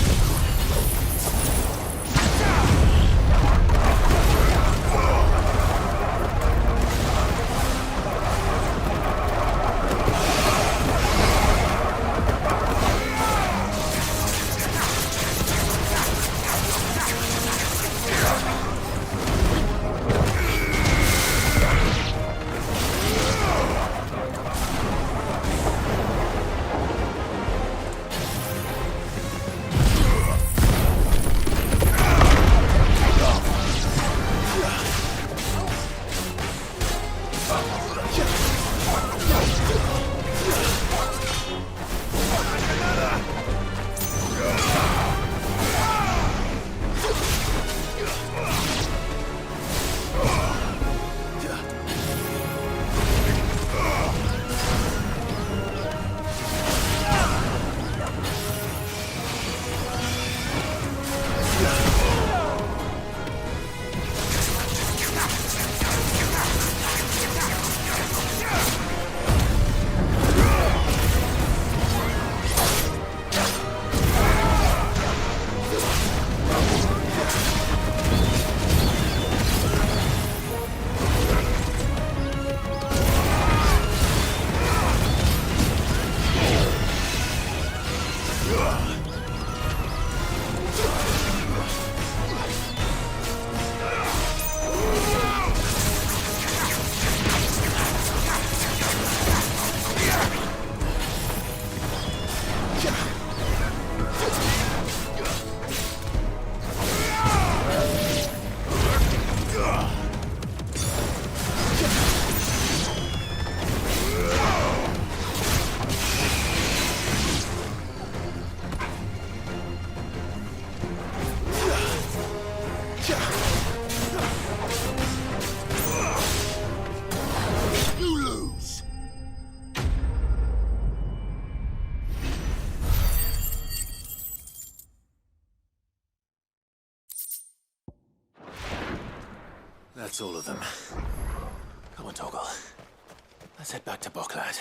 That's all of them. Come on, Torgal. Let's head back to Boklad.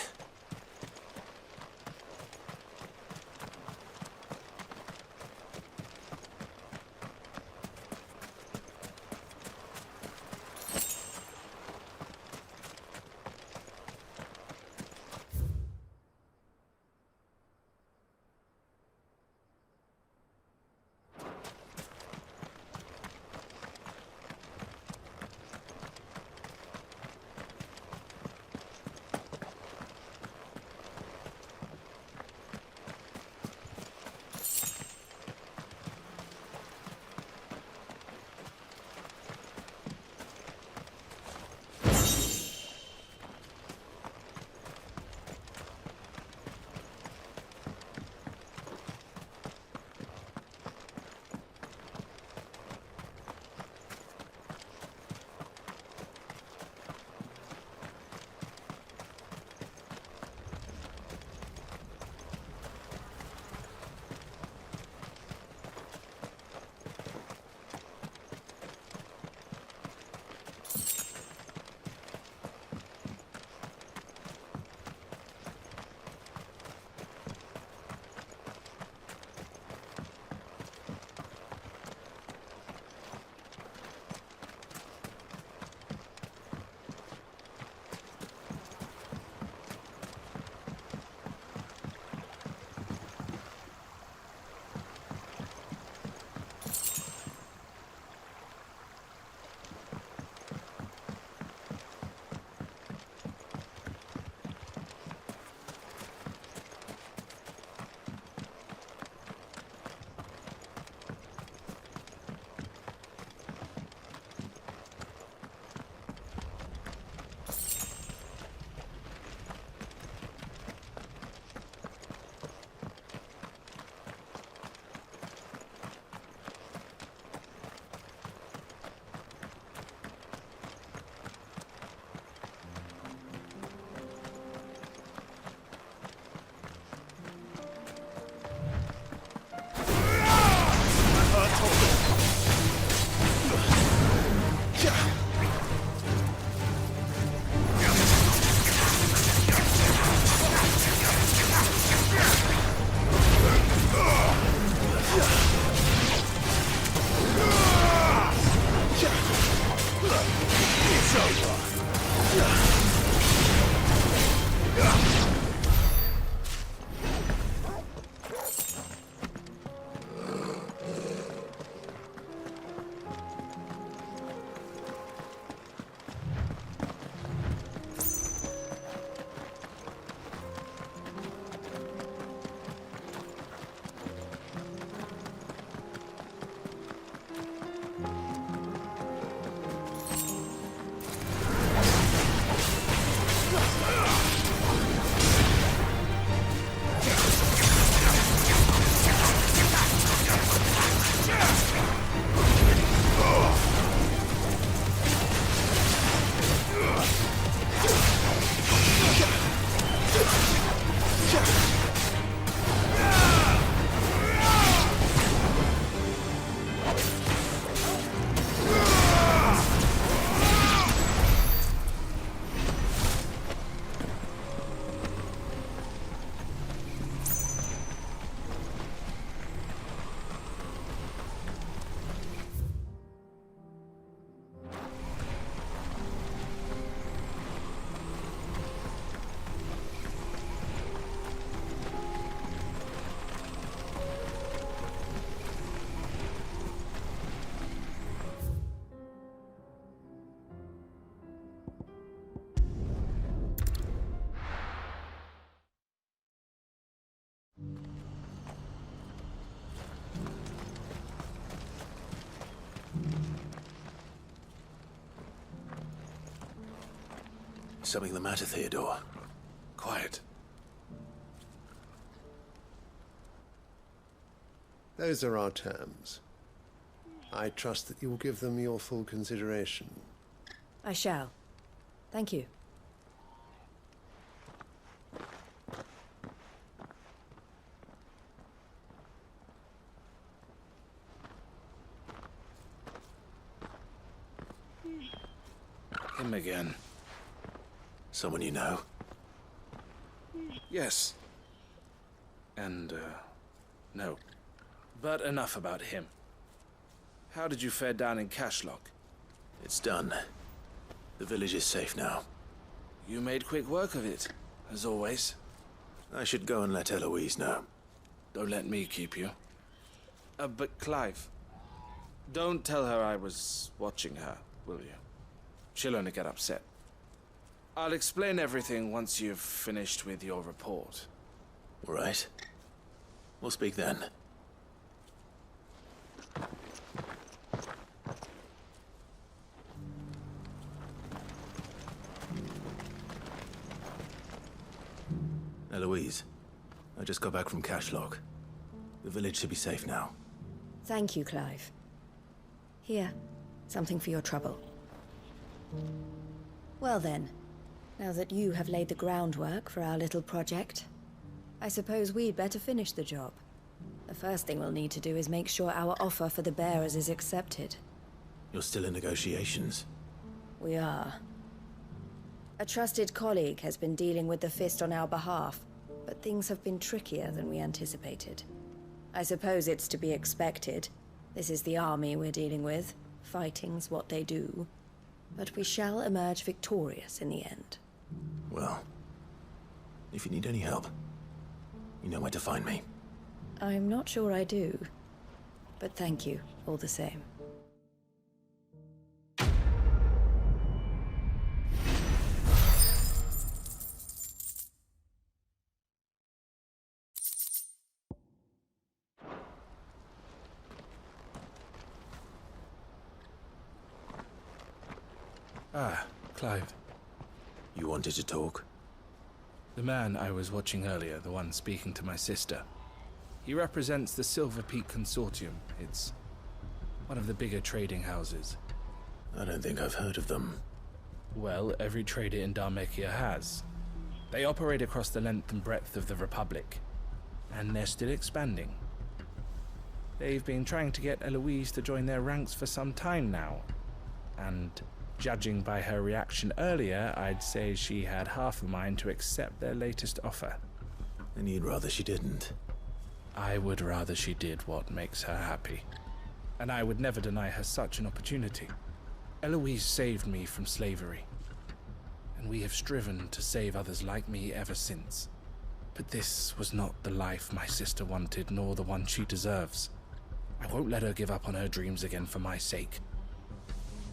something the matter, Theodore? Quiet. Those are our terms. I trust that you will give them your full consideration. I shall. Thank you. Him again. Someone you know? Yes. And, no. But enough about him. How did you fare down in Cashlock? It's done. The village is safe now. You made quick work of it, as always. I should go and let Eloise know. Don't let me keep you. But Clive, don't tell her I was watching her, will you? She'll only get upset. I'll explain everything once you've finished with your report. All right. We'll speak then. Eloise, I just got back from Cashlock. The village should be safe now. Thank you, Clive. Here, something for your trouble. Well then, now that you have laid the groundwork for our little project, I suppose we'd better finish the job. The first thing we'll need to do is make sure our offer for the bearers is accepted. You're still in negotiations? We are. A trusted colleague has been dealing with the Fist on our behalf, but things have been trickier than we anticipated. I suppose it's to be expected. This is the army we're dealing with. Fighting's what they do. But we shall emerge victorious in the end. Well, if you need any help, you know where to find me. I'm not sure I do, but thank you all the same. Ah, Clive. You wanted to talk? The man I was watching earlier, the one speaking to my sister. He represents the Silver Peak Consortium. It's one of the bigger trading houses. I don't think I've heard of them. Well, every trader in Dharmekia has. They operate across the length and breadth of the Republic, and they're still expanding. They've been trying to get Eloise to join their ranks for some time now, and judging by her reaction earlier, I'd say she had half a mind to accept their latest offer. And you'd rather she didn't? I would rather she did what makes her happy. And I would never deny her such an opportunity. Eloise saved me from slavery, and we have striven to save others like me ever since. But this was not the life my sister wanted, nor the one she deserves. I won't let her give up on her dreams again for my sake.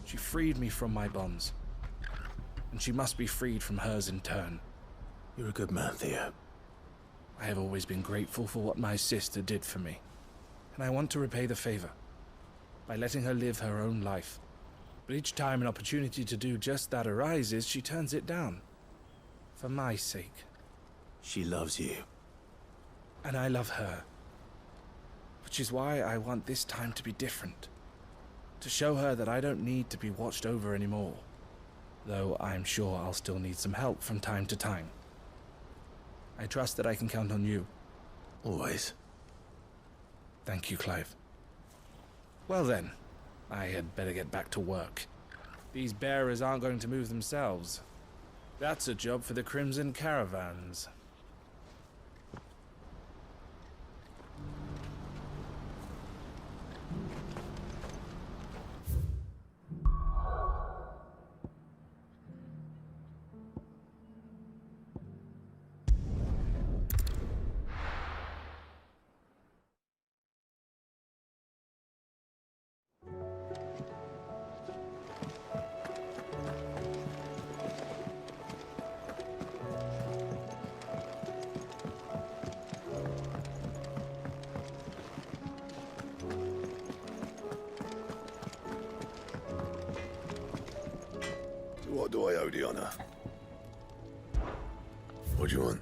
She freed me from my bonds, and she must be freed from hers in turn. You're a good man, Theo. I have always been grateful for what my sister did for me, and I want to repay the favor by letting her live her own life. But each time an opportunity to do just that arises, she turns it down. For my sake. She loves you. And I love her. Which is why I want this time to be different. To show her that I don't need to be watched over anymore. Though I'm sure I'll still need some help from time to time. I trust that I can count on you. Always. Thank you, Clive. Well then, I had better get back to work. These bearers aren't going to move themselves. That's a job for the Crimson Caravans. What do I owe the honor? What do you want?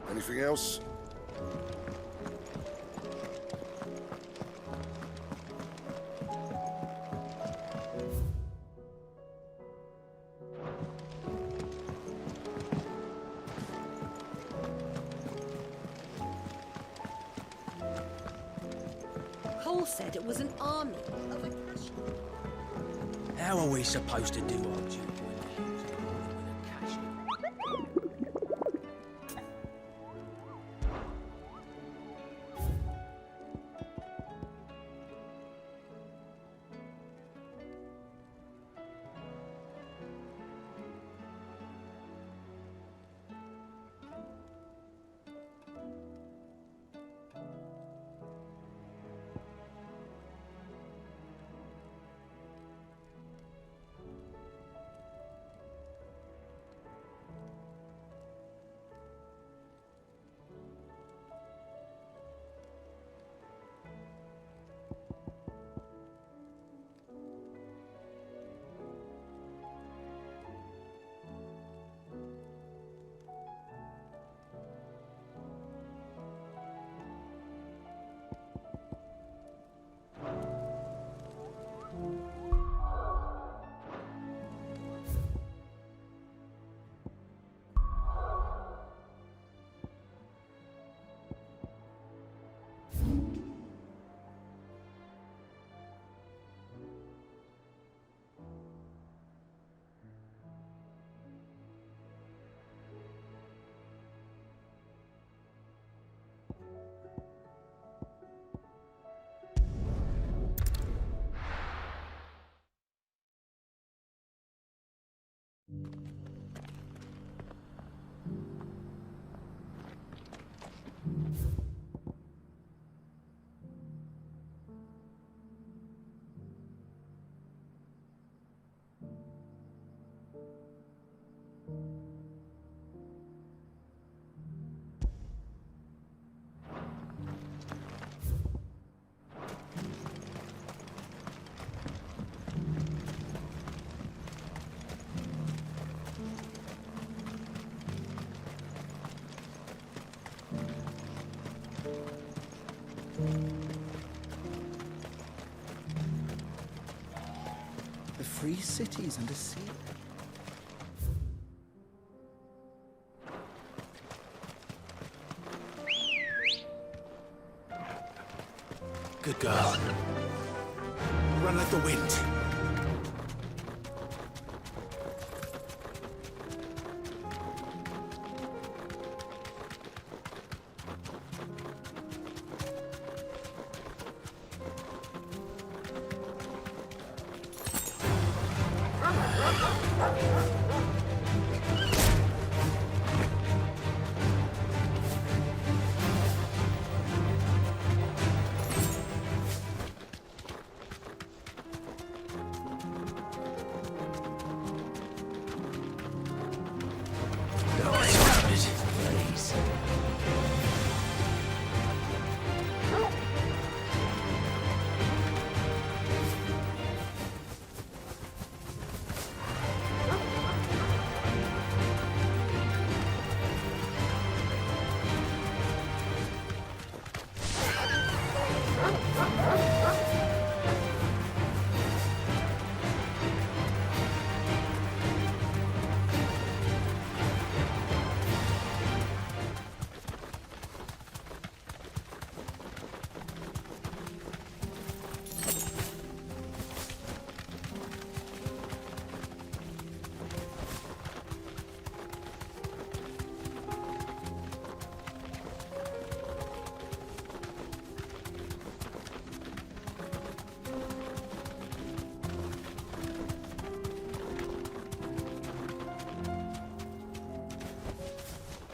Anything else? Cole said it was an army of Akasha. How are we supposed to do our duty? The free cities and a sea. Good girl. Run like the wind.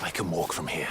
I can walk from here.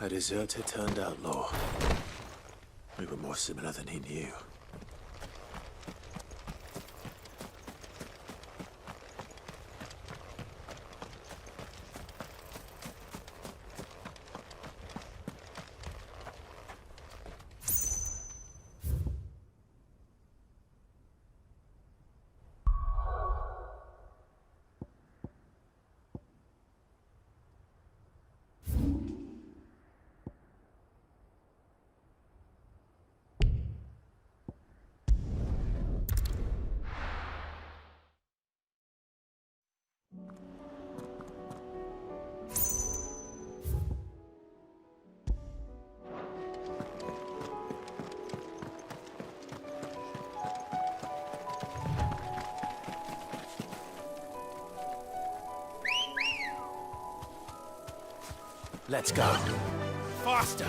A deserter turned outlaw. We were more similar than he knew. Let's go. Faster!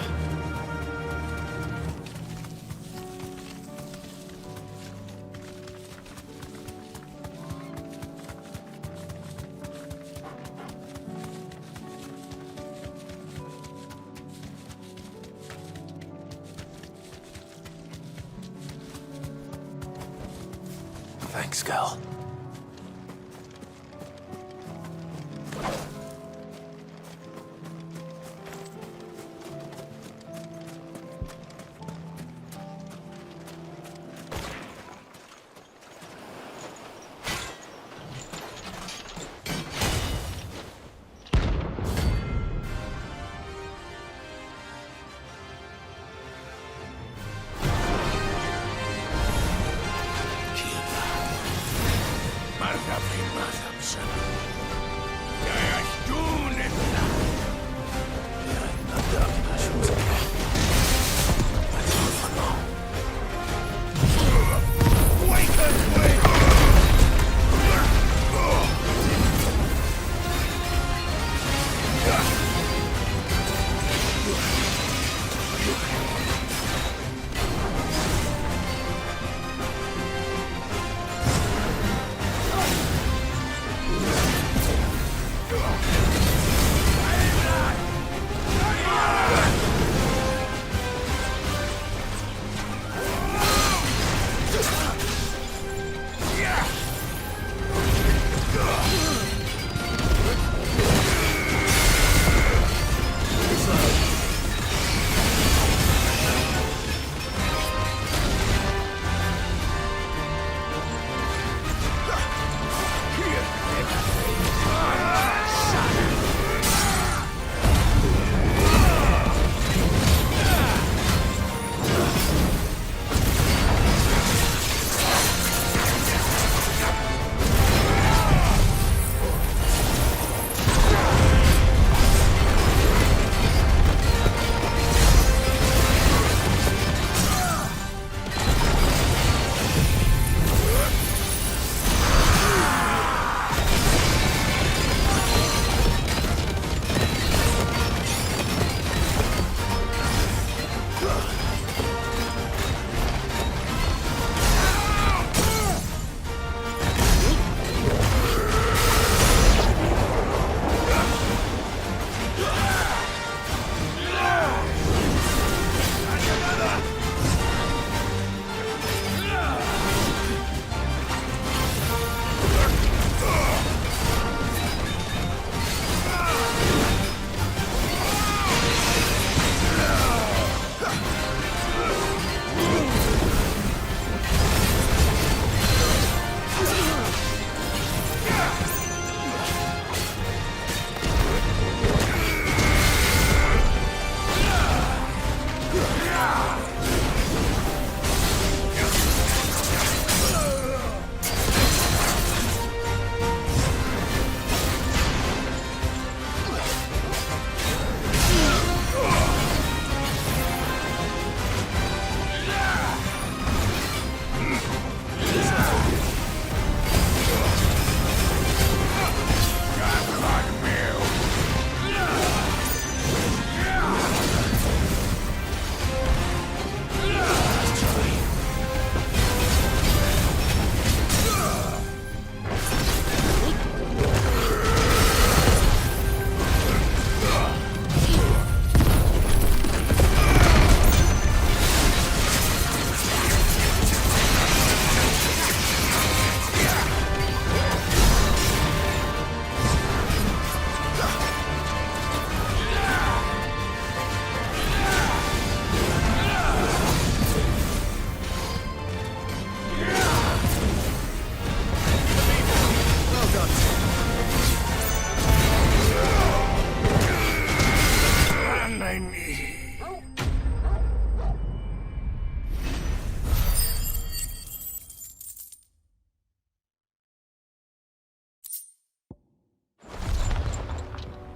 Thanks, girl. Listen.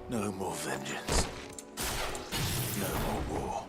No more vengeance. No more war.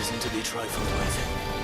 isn't to be trifled with.